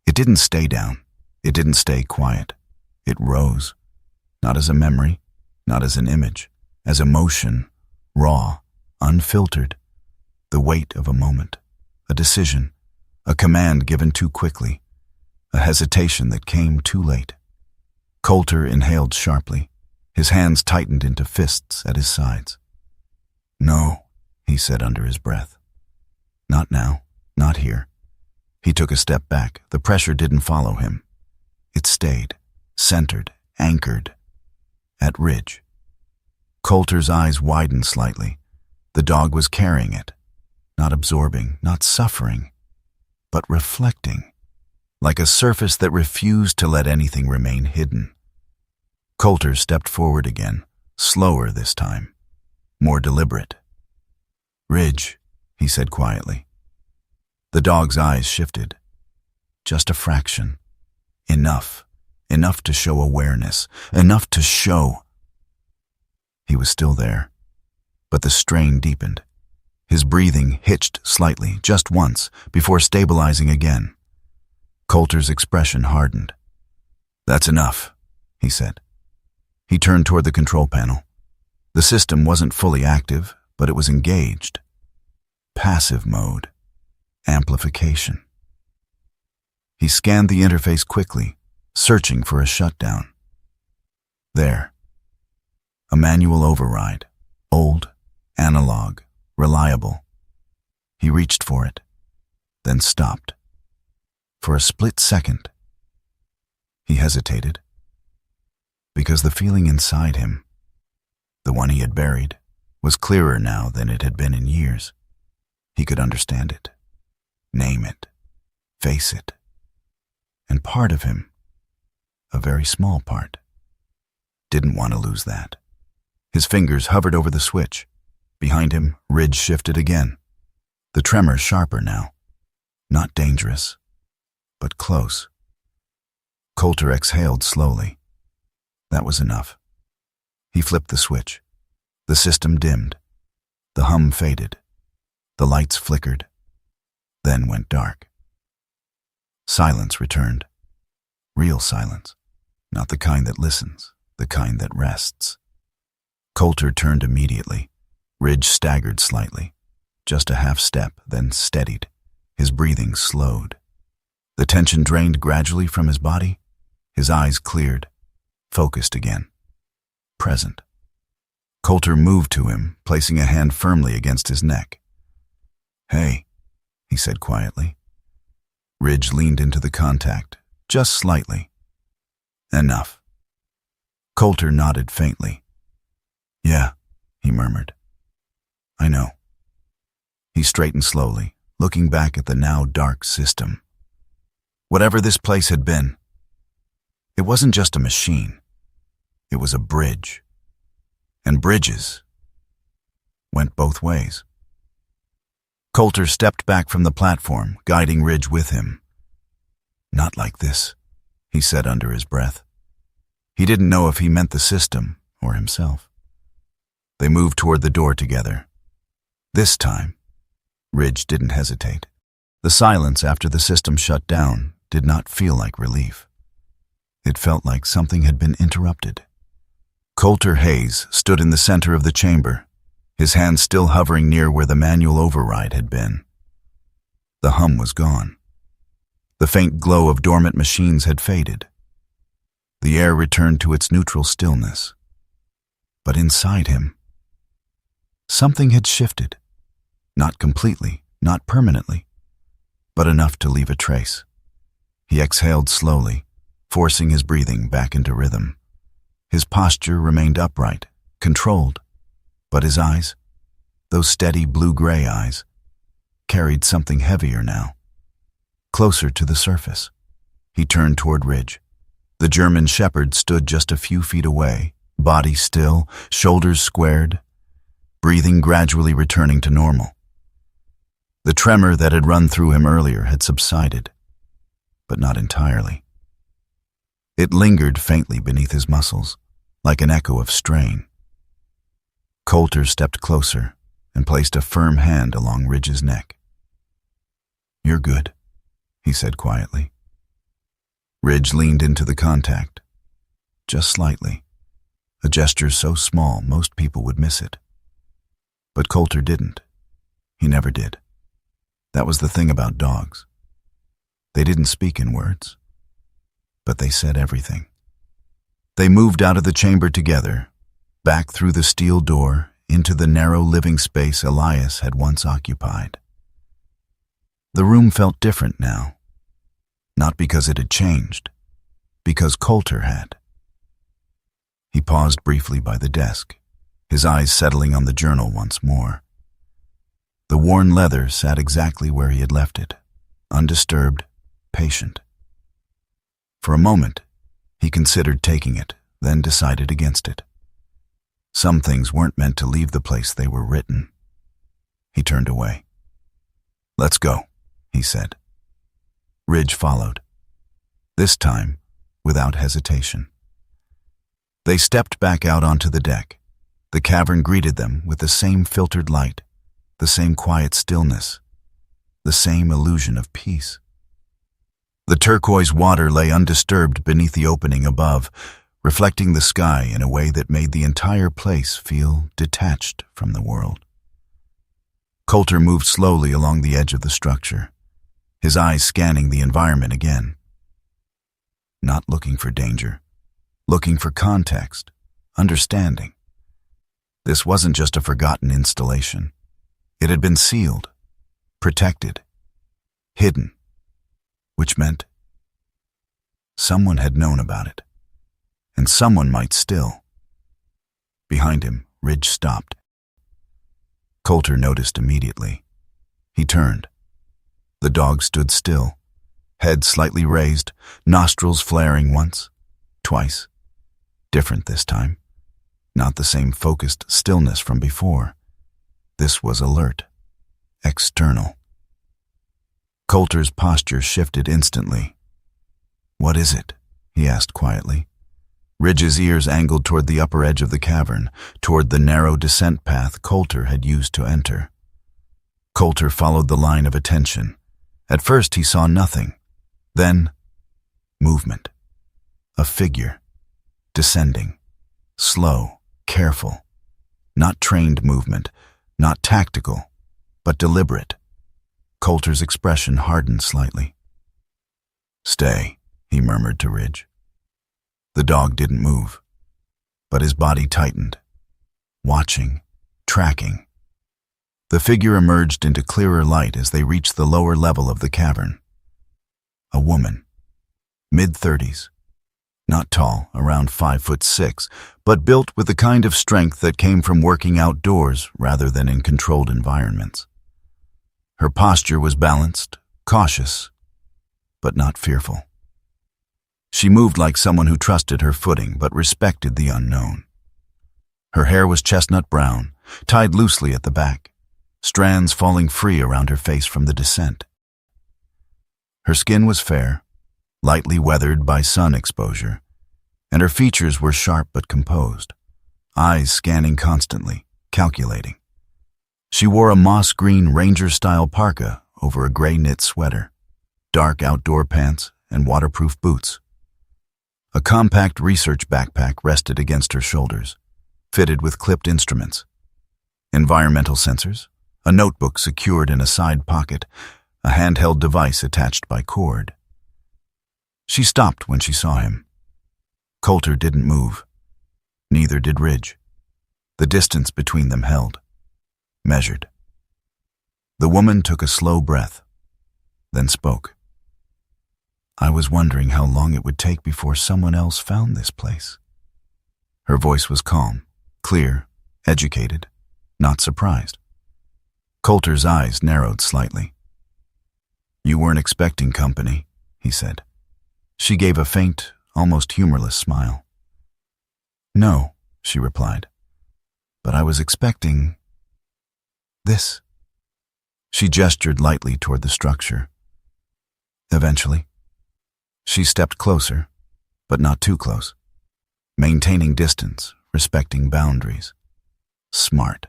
[SPEAKER 1] it didn't stay down. It didn't stay quiet. It rose, not as a memory, not as an image, as emotion, raw, unfiltered, the weight of a moment, a decision, a command given too quickly, a hesitation that came too late. Coulter inhaled sharply. His hands tightened into fists at his sides. "No," he said under his breath. "Not now, not here." He took a step back. The pressure didn't follow him. It stayed, centered, anchored, at Ridge. Coulter's eyes widened slightly. The dog was carrying it, not absorbing, not suffering, but reflecting, like a surface that refused to let anything remain hidden. Coulter stepped forward again, slower this time, more deliberate. "Ridge," he said quietly. The dog's eyes shifted. Just a fraction. Enough to show awareness, enough to show. He was still there, but the strain deepened. His breathing hitched slightly, just once, before stabilizing again. Coulter's expression hardened. "That's enough," he said. He turned toward the control panel. The system wasn't fully active, but it was engaged. Passive mode. Amplification. He scanned the interface quickly, searching for a shutdown. There. A manual override. Old, analog, reliable. He reached for it, then stopped. For a split second, he hesitated, because the feeling inside him, the one he had buried, was clearer now than it had been in years. He could understand it, name it, face it. And part of him, a very small part, didn't want to lose that. His fingers hovered over the switch. Behind him, Ridge shifted again. The tremor sharper now. Not dangerous, but close. Coulter exhaled slowly. That was enough. He flipped the switch. The system dimmed. The hum faded. The lights flickered, then went dark. Silence returned. Real silence. Not the kind that listens, the kind that rests. Coulter turned immediately. Ridge staggered slightly. Just a half step, then steadied. His breathing slowed. The tension drained gradually from his body. His eyes cleared, focused again. Present. Coulter moved to him, placing a hand firmly against his neck. "Hey," he said quietly. Ridge leaned into the contact, just slightly. "Enough." Coulter nodded faintly. "Yeah," he murmured. "I know." He straightened slowly, looking back at the now dark system. Whatever this place had been, it wasn't just a machine. It was a bridge. And bridges went both ways. Coulter stepped back from the platform, guiding Ridge with him. "Not like this," he said under his breath. He didn't know if he meant the system or himself. They moved toward the door together. This time, Ridge didn't hesitate. The silence after the system shut down did not feel like relief. It felt like something had been interrupted. Coulter Hayes stood in the center of the chamber, his hand still hovering near where the manual override had been. The hum was gone. The faint glow of dormant machines had faded. The air returned to its neutral stillness. But inside him, something had shifted. Not completely, not permanently, but enough to leave a trace. He exhaled slowly, forcing his breathing back into rhythm. His posture remained upright, controlled, but his eyes, those steady blue-gray eyes, carried something heavier now. Closer to the surface, he turned toward Ridge. The German shepherd stood just a few feet away, body still, shoulders squared, breathing gradually returning to normal. The tremor that had run through him earlier had subsided, but not entirely. It lingered faintly beneath his muscles, like an echo of strain. Coulter stepped closer and placed a firm hand along Ridge's neck. "You're good," he said quietly. Ridge leaned into the contact, just slightly, a gesture so small most people would miss it. But Coulter didn't. He never did. That was the thing about dogs. They didn't speak in words, but they said everything. They moved out of the chamber together, back through the steel door into the narrow living space Elias had once occupied. The room felt different now, not because it had changed, because Coulter had. He paused briefly by the desk, his eyes settling on the journal once more. The worn leather sat exactly where he had left it, undisturbed, patient. For a moment, he considered taking it, then decided against it. Some things weren't meant to leave the place they were written. He turned away. "Let's go," he said. Ridge followed, this time without hesitation. They stepped back out onto the deck. The cavern greeted them with the same filtered light, the same quiet stillness, the same illusion of peace. The turquoise water lay undisturbed beneath the opening above, reflecting the sky in a way that made the entire place feel detached from the world. Coulter moved slowly along the edge of the structure, his eyes scanning the environment again. Not looking for danger, looking for context, understanding. This wasn't just a forgotten installation. It had been sealed, protected, hidden, which meant someone had known about it, and someone might still. Behind him, Ridge stopped. Coulter noticed immediately. He turned. The dog stood still, head slightly raised, nostrils flaring once, twice. Different this time. Not the same focused stillness from before. This was alert, external. Coulter's posture shifted instantly. "What is it?" he asked quietly. Ridge's ears angled toward the upper edge of the cavern, toward the narrow descent path Coulter had used to enter. Coulter followed the line of attention. At first he saw nothing. Then, movement. A figure, descending, slow, careful. Not trained movement, not tactical, but deliberate. Coulter's expression hardened slightly. "Stay," he murmured to Ridge. The dog didn't move, but his body tightened, watching, tracking. The figure emerged into clearer light as they reached the lower level of the cavern. A woman, mid-30s, not tall, around 5'6", but built with the kind of strength that came from working outdoors rather than in controlled environments. Her posture was balanced, cautious, but not fearful. She moved like someone who trusted her footing but respected the unknown. Her hair was chestnut brown, tied loosely at the back, strands falling free around her face from the descent. Her skin was fair, lightly weathered by sun exposure, and her features were sharp but composed, eyes scanning constantly, calculating. She wore a moss-green ranger-style parka over a gray knit sweater, dark outdoor pants, and waterproof boots. A compact research backpack rested against her shoulders, fitted with clipped instruments, environmental sensors, a notebook secured in a side pocket, a handheld device attached by cord. She stopped when she saw him. Coulter didn't move. Neither did Ridge. The distance between them held, measured. The woman took a slow breath, then spoke. "I was wondering how long it would take before someone else found this place." Her voice was calm, clear, educated, not surprised. Coulter's eyes narrowed slightly. "You weren't expecting company," he said. She gave a faint, almost humorless smile. "No," she replied, "but I was expecting this." She gestured lightly toward the structure. Eventually, she stepped closer, but not too close, maintaining distance, respecting boundaries. Smart.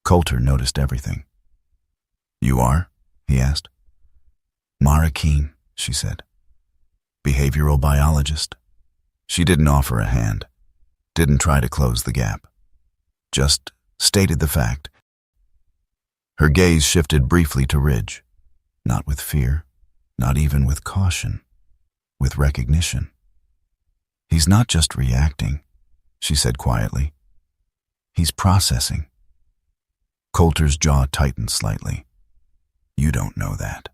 [SPEAKER 1] Coulter noticed everything. "You are?" he asked. "Mara Keene," she said. "Behavioral biologist." She didn't offer a hand, didn't try to close the gap, just stated the fact. Her gaze shifted briefly to Ridge, not with fear, not even with caution, with recognition. "He's not just reacting," she said quietly. "He's processing." Coulter's jaw tightened slightly. "You don't know that."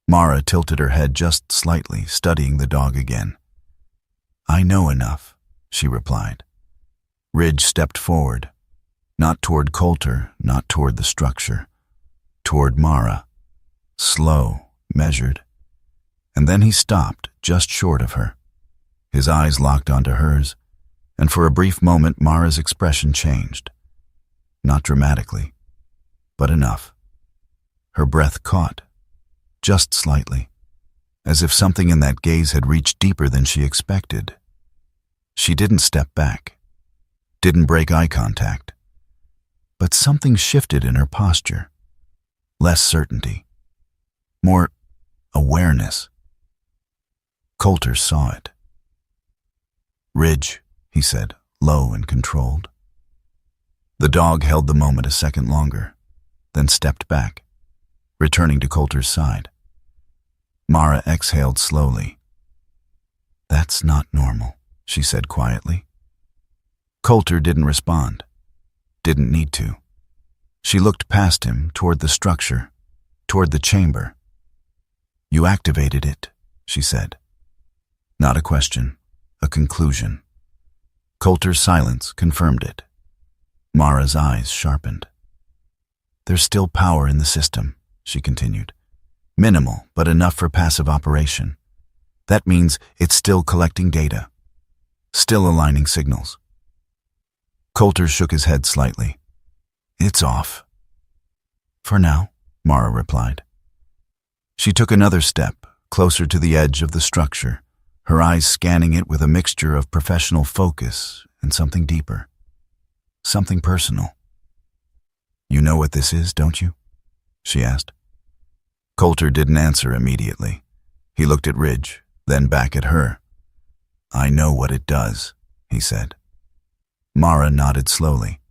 [SPEAKER 1] Mara tilted her head just slightly, studying the dog again. "I know enough," she replied. Ridge stepped forward, not toward Coulter, not toward the structure, toward Mara, slow, measured. And then he stopped just short of her. His eyes locked onto hers, and for a brief moment Mara's expression changed. Not dramatically, but enough. Her breath caught, just slightly, as if something in that gaze had reached deeper than she expected. She didn't step back, didn't break eye contact, but something shifted in her posture. Less certainty, more awareness. Coulter saw it. "Ridge," he said, low and controlled. The dog held the moment a second longer, then stepped back, returning to Coulter's side. Mara exhaled slowly. "That's not normal," she said quietly. Coulter didn't respond. Didn't need to. She looked past him toward the structure, toward the chamber. "You activated it," she said. Not a question, a conclusion. Coulter's silence confirmed it. Mara's eyes sharpened. "There's still power in the system," she continued. "Minimal, but enough for passive operation. That means it's still collecting data, still aligning signals." Coulter shook his head slightly. "It's off." "For now," Mara replied. She took another step, closer to the edge of the structure, her eyes scanning it with a mixture of professional focus and something deeper, something personal. "You know what this is, don't you?" she asked. Coulter didn't answer immediately. He looked at Ridge, then back at her. "I know what it does," he said. Mara nodded slowly.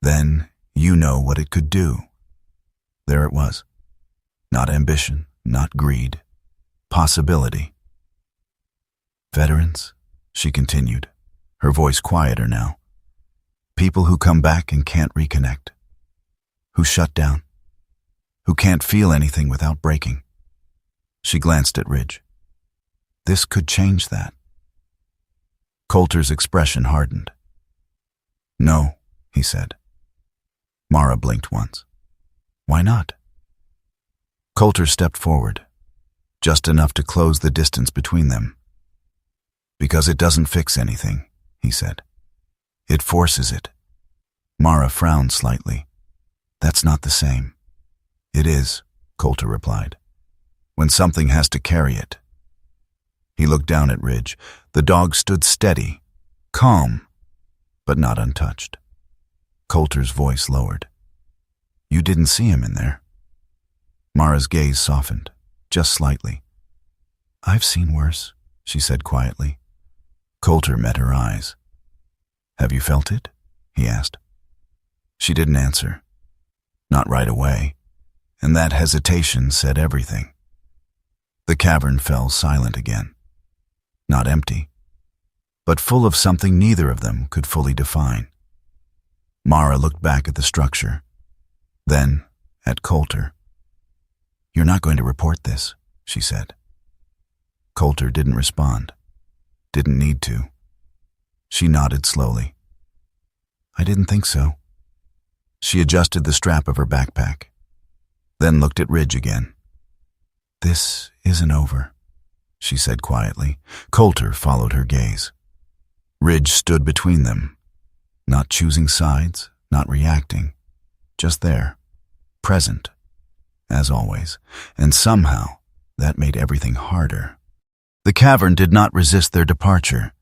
[SPEAKER 1] "Then you know what it could do." There it was. Not ambition, not greed. Possibility. "Veterans," she continued, her voice quieter now. "People who come back and can't reconnect. Who shut down. Who can't feel anything without breaking." She glanced at Ridge. "This could change that." Coulter's expression hardened. "No," he said. Mara blinked once. "Why not?" Coulter stepped forward, just enough to close the distance between them. "Because it doesn't fix anything," he said. "It forces it." Mara frowned slightly. "That's not the same." "It is," Coulter replied. "When something has to carry it." He looked down at Ridge. The dog stood steady, calm, but not untouched. Coulter's voice lowered. "You didn't see him in there?" Mara's gaze softened, just slightly. "I've seen worse," she said quietly. Coulter met her eyes. "Have you felt it?" he asked. She didn't answer. Not right away, and that hesitation said everything. The cavern fell silent again. Not empty, but full of something neither of them could fully define. Mara looked back at the structure, then at Coulter. "You're not going to report this," she said. Coulter didn't respond. Didn't need to. She nodded slowly. "I didn't think so." She adjusted the strap of her backpack, then looked at Ridge again. "This isn't over," she said quietly. Coulter followed her gaze. Ridge stood between them, not choosing sides, not reacting, just there, present, as always, and somehow that made everything harder. The cavern did not resist their departure.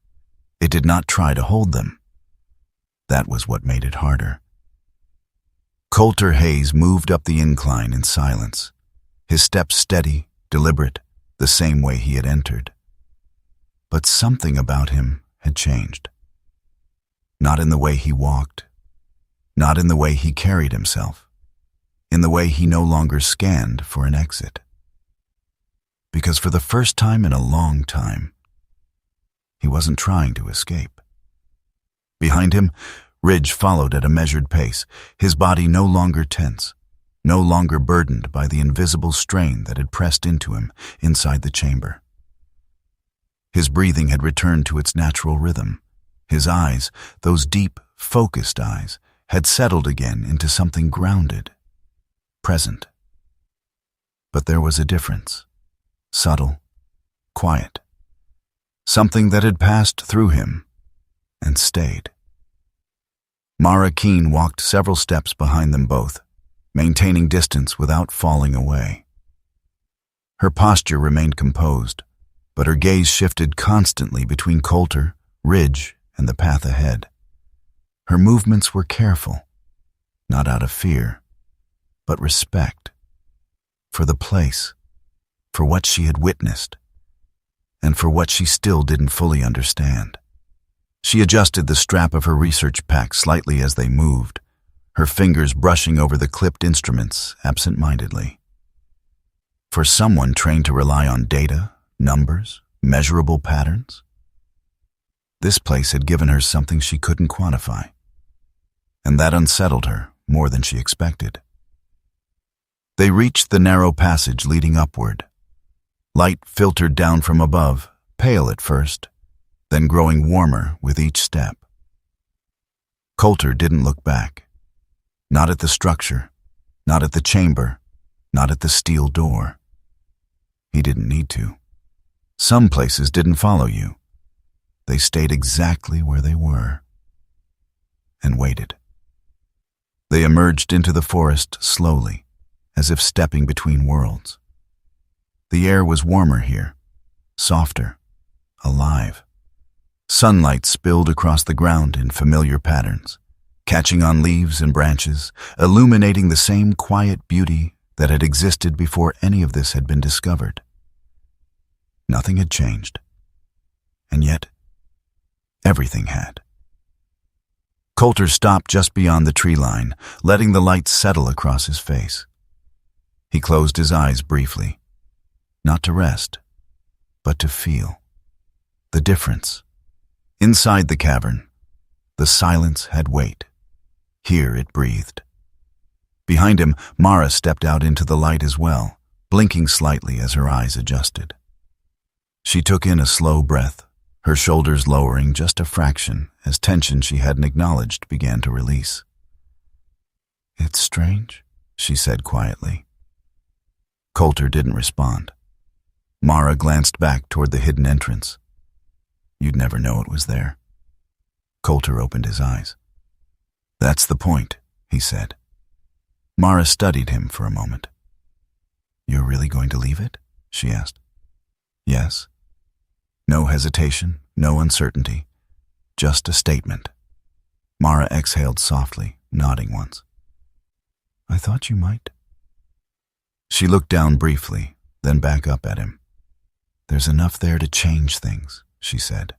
[SPEAKER 1] It did not try to hold them. That was what made it harder. Coulter Hayes moved up the incline in silence, his steps steady, deliberate, the same way he had entered. But something about him had changed. Not in the way he walked, not in the way he carried himself, in the way he no longer scanned for an exit. Because for the first time in a long time, he wasn't trying to escape. Behind him, Ridge followed at a measured pace, his body no longer tense, no longer burdened by the invisible strain that had pressed into him inside the chamber. His breathing had returned to its natural rhythm. His eyes, those deep, focused eyes, had settled again into something grounded, present. But there was a difference. Subtle, quiet. Something that had passed through him and stayed. Mara Keene walked several steps behind them both, maintaining distance without falling away. Her posture remained composed, but her gaze shifted constantly between Coulter, Ridge, and the path ahead. Her movements were careful, not out of fear, but respect. For the place, for what she had witnessed. and for what she still didn't fully understand. She adjusted the strap of her research pack slightly as they moved, her fingers brushing over the clipped instruments absent-mindedly. For someone trained to rely on data, numbers, measurable patterns, this place had given her something she couldn't quantify, and that unsettled her more than she expected. They reached the narrow passage leading upward. Light filtered down from above, pale at first, then growing warmer with each step. Coulter didn't look back. Not at the structure, not at the chamber, not at the steel door. He didn't need to. Some places didn't follow you. They stayed exactly where they were and waited. They emerged into the forest slowly, as if stepping between worlds. The air was warmer here, softer, alive. Sunlight spilled across the ground in familiar patterns, catching on leaves and branches, illuminating the same quiet beauty that had existed before any of this had been discovered. Nothing had changed, and yet everything had. Coulter stopped just beyond the tree line, letting the light settle across his face. He closed his eyes briefly, not to rest, but to feel the difference. Inside the cavern, the silence had weight. Here it breathed. Behind him, Mara stepped out into the light as well, blinking slightly as her eyes adjusted. She took in a slow breath, her shoulders lowering just a fraction as tension she hadn't acknowledged began to release. "It's strange," she said quietly. Coulter didn't respond. Mara glanced back toward the hidden entrance. You'd never know it was there. Coulter opened his eyes. "That's the point," he said. Mara studied him for a moment. "You're really going to leave it?" she asked. "Yes." No hesitation, no uncertainty, just a statement. Mara exhaled softly, nodding once. "I thought you might." She looked down briefly, then back up at him. "There's enough there to change things," she said.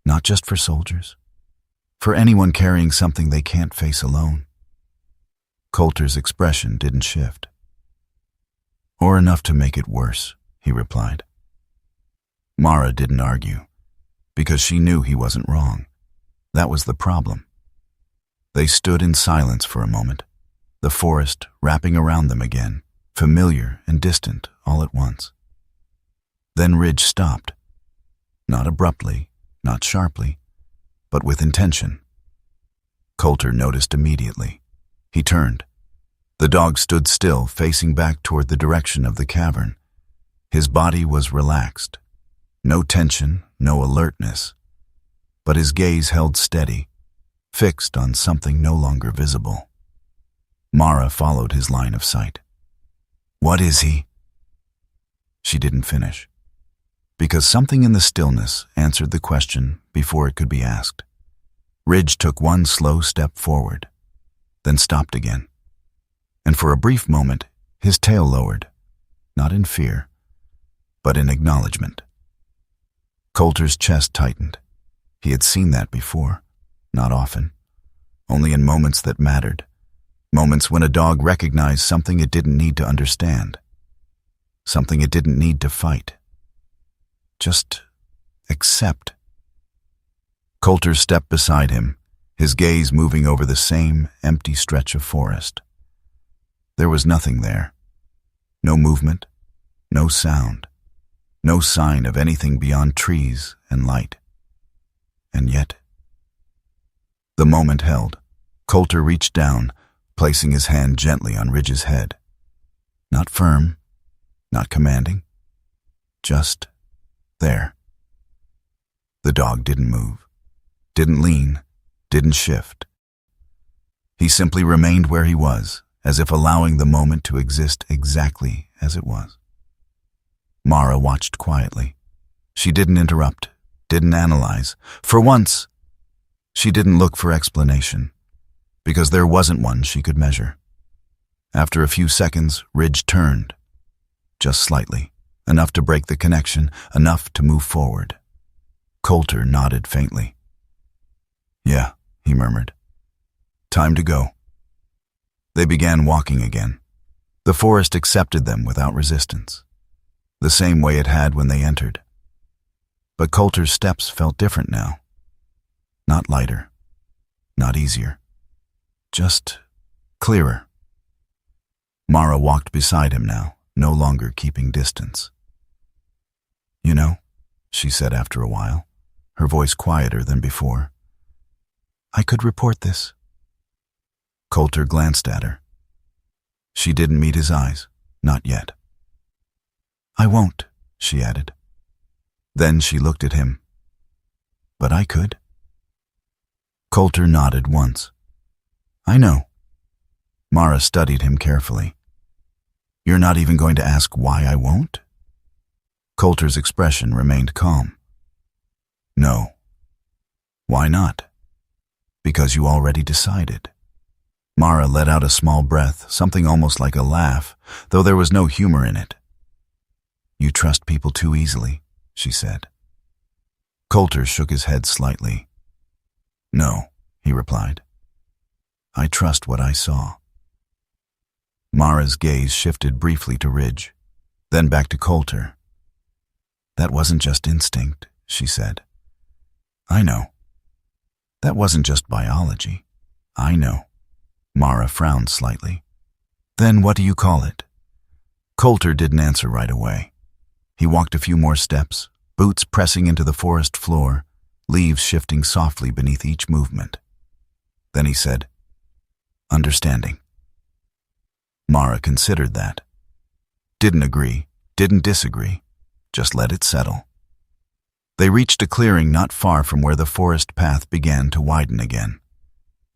[SPEAKER 1] "Not just for soldiers. For anyone carrying something they can't face alone." Coulter's expression didn't shift. "Or enough to make it worse," he replied. Mara didn't argue, because she knew he wasn't wrong. That was the problem. They stood in silence for a moment, the forest wrapping around them again, familiar and distant all at once. Then Ridge stopped. Not abruptly, not sharply, but with intention. Coulter noticed immediately. He turned. The dog stood still, facing back toward the direction of the cavern. His body was relaxed. No tension, no alertness. But his gaze held steady, fixed on something no longer visible. Mara followed his line of sight. "What is he?" She didn't finish, because something in the stillness answered the question before it could be asked. Ridge took one slow step forward, then stopped again. And for a brief moment, his tail lowered, not in fear, but in acknowledgement. Coulter's chest tightened. He had seen that before, not often, only in moments that mattered, moments when a dog recognized something it didn't need to understand, something it didn't need to fight. Just accept. Coulter stepped beside him, his gaze moving over the same empty stretch of forest. There was nothing there. No movement, no sound, no sign of anything beyond trees and light. And yet, the moment held. Coulter reached down, placing his hand gently on Ridge's head. Not firm, not commanding, just there. The dog didn't move, didn't lean, didn't shift. He simply remained where he was, as if allowing the moment to exist exactly as it was. Mara watched quietly. She didn't interrupt, didn't analyze. For once, she didn't look for explanation, because there wasn't one she could measure. After a few seconds, Ridge turned, just slightly, Enough to break the connection, enough to move forward. Coulter nodded faintly. "Yeah," he murmured. "Time to go." They began walking again. The forest accepted them without resistance, the same way it had when they entered. But Coulter's steps felt different now. Not lighter, not easier, just clearer. Mara walked beside him now, no longer keeping distance. "You know," she said after a while, her voice quieter than before, "I could report this." Coulter glanced at her. She didn't meet his eyes, not yet. "I won't," she added. Then she looked at him. "But I could." Coulter nodded once. "I know." Mara studied him carefully. "You're not even going to ask why I won't?" Coulter's expression remained calm. "No." "Why not?" "Because you already decided." Mara let out a small breath, something almost like a laugh, though there was no humor in it. "You trust people too easily," she said. Coulter shook his head slightly. "No," he replied. "I trust what I saw." Mara's gaze shifted briefly to Ridge, then back to Coulter. "That wasn't just instinct," she said. "I know." "That wasn't just biology." "I know." Mara frowned slightly. "Then what do you call it?" Coulter didn't answer right away. He walked a few more steps, boots pressing into the forest floor, leaves shifting softly beneath each movement. Then he said, "Understanding." Mara considered that. Didn't agree, didn't disagree, just let it settle. They reached a clearing not far from where the forest path began to widen again.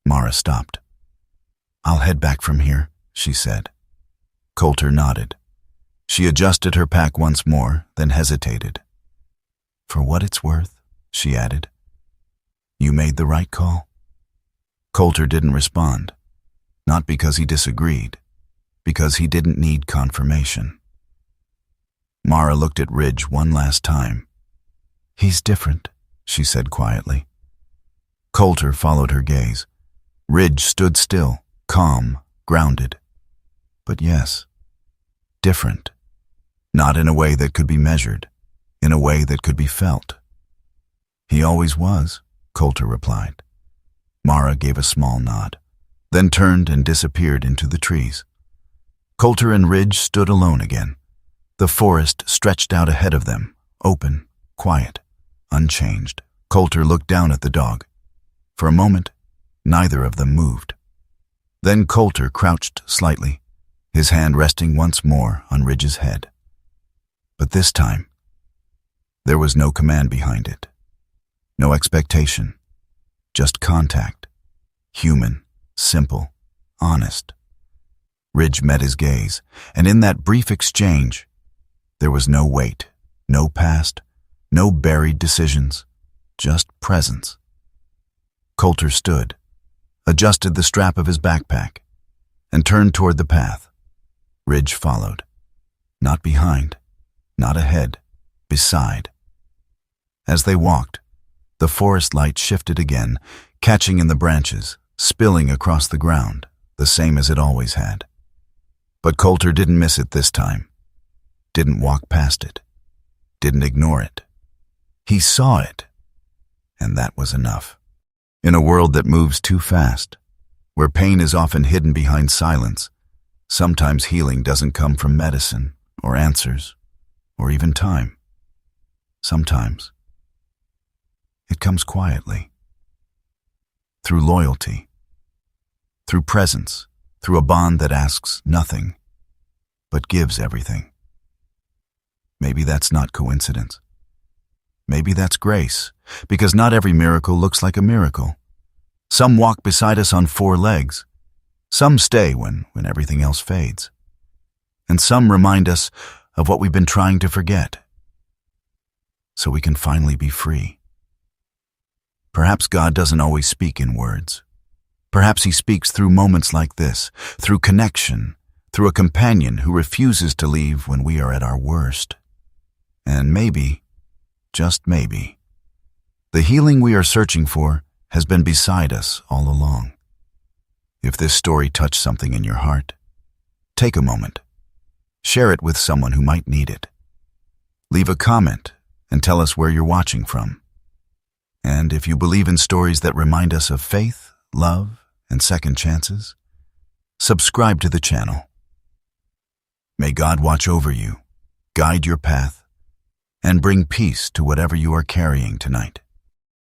[SPEAKER 1] Mara stopped. "I'll head back from here," she said. Coulter nodded. She adjusted her pack once more, then hesitated. "For what it's worth," she added, "you made the right call." Coulter didn't respond, not because he disagreed, because he didn't need confirmation. Mara looked at Ridge one last time. "He's different," she said quietly. Coulter followed her gaze. Ridge stood still, calm, grounded. But yes, different. Not in a way that could be measured, in a way that could be felt. "He always was," Coulter replied. Mara gave a small nod, then turned and disappeared into the trees. Coulter and Ridge stood alone again. The forest stretched out ahead of them, open, quiet, unchanged. Coulter looked down at the dog. For a moment, neither of them moved. Then Coulter crouched slightly, his hand resting once more on Ridge's head. But this time, there was no command behind it. No expectation. Just contact. Human, simple, honest. Ridge met his gaze, and in that brief exchange, there was no weight, no past, no buried decisions, just presence. Coulter stood, adjusted the strap of his backpack, and turned toward the path. Ridge followed. Not behind, not ahead, beside. As they walked, the forest light shifted again, catching in the branches, spilling across the ground, the same as it always had. But Coulter didn't miss it this time. Didn't walk past it. Didn't ignore it. He saw it, and that was enough. In a world that moves too fast, where pain is often hidden behind silence, sometimes healing doesn't come from medicine, or answers, or even time. Sometimes it comes quietly. Through loyalty. Through presence. Through a bond that asks nothing, but gives everything. Maybe that's not coincidence. Maybe that's grace, because not every miracle looks like a miracle. Some walk beside us on 4 legs. Some stay when everything else fades. And some remind us of what we've been trying to forget, so we can finally be free. Perhaps God doesn't always speak in words. Perhaps he speaks through moments like this, through connection, through a companion who refuses to leave when we are at our worst. And maybe, just maybe, the healing we are searching for has been beside us all along. If this story touched something in your heart, take a moment. Share it with someone who might need it. Leave a comment and tell us where you're watching from. And if you believe in stories that remind us of faith, love, and second chances, subscribe to the channel. May God watch over you, guide your path, and bring peace to whatever you are carrying tonight.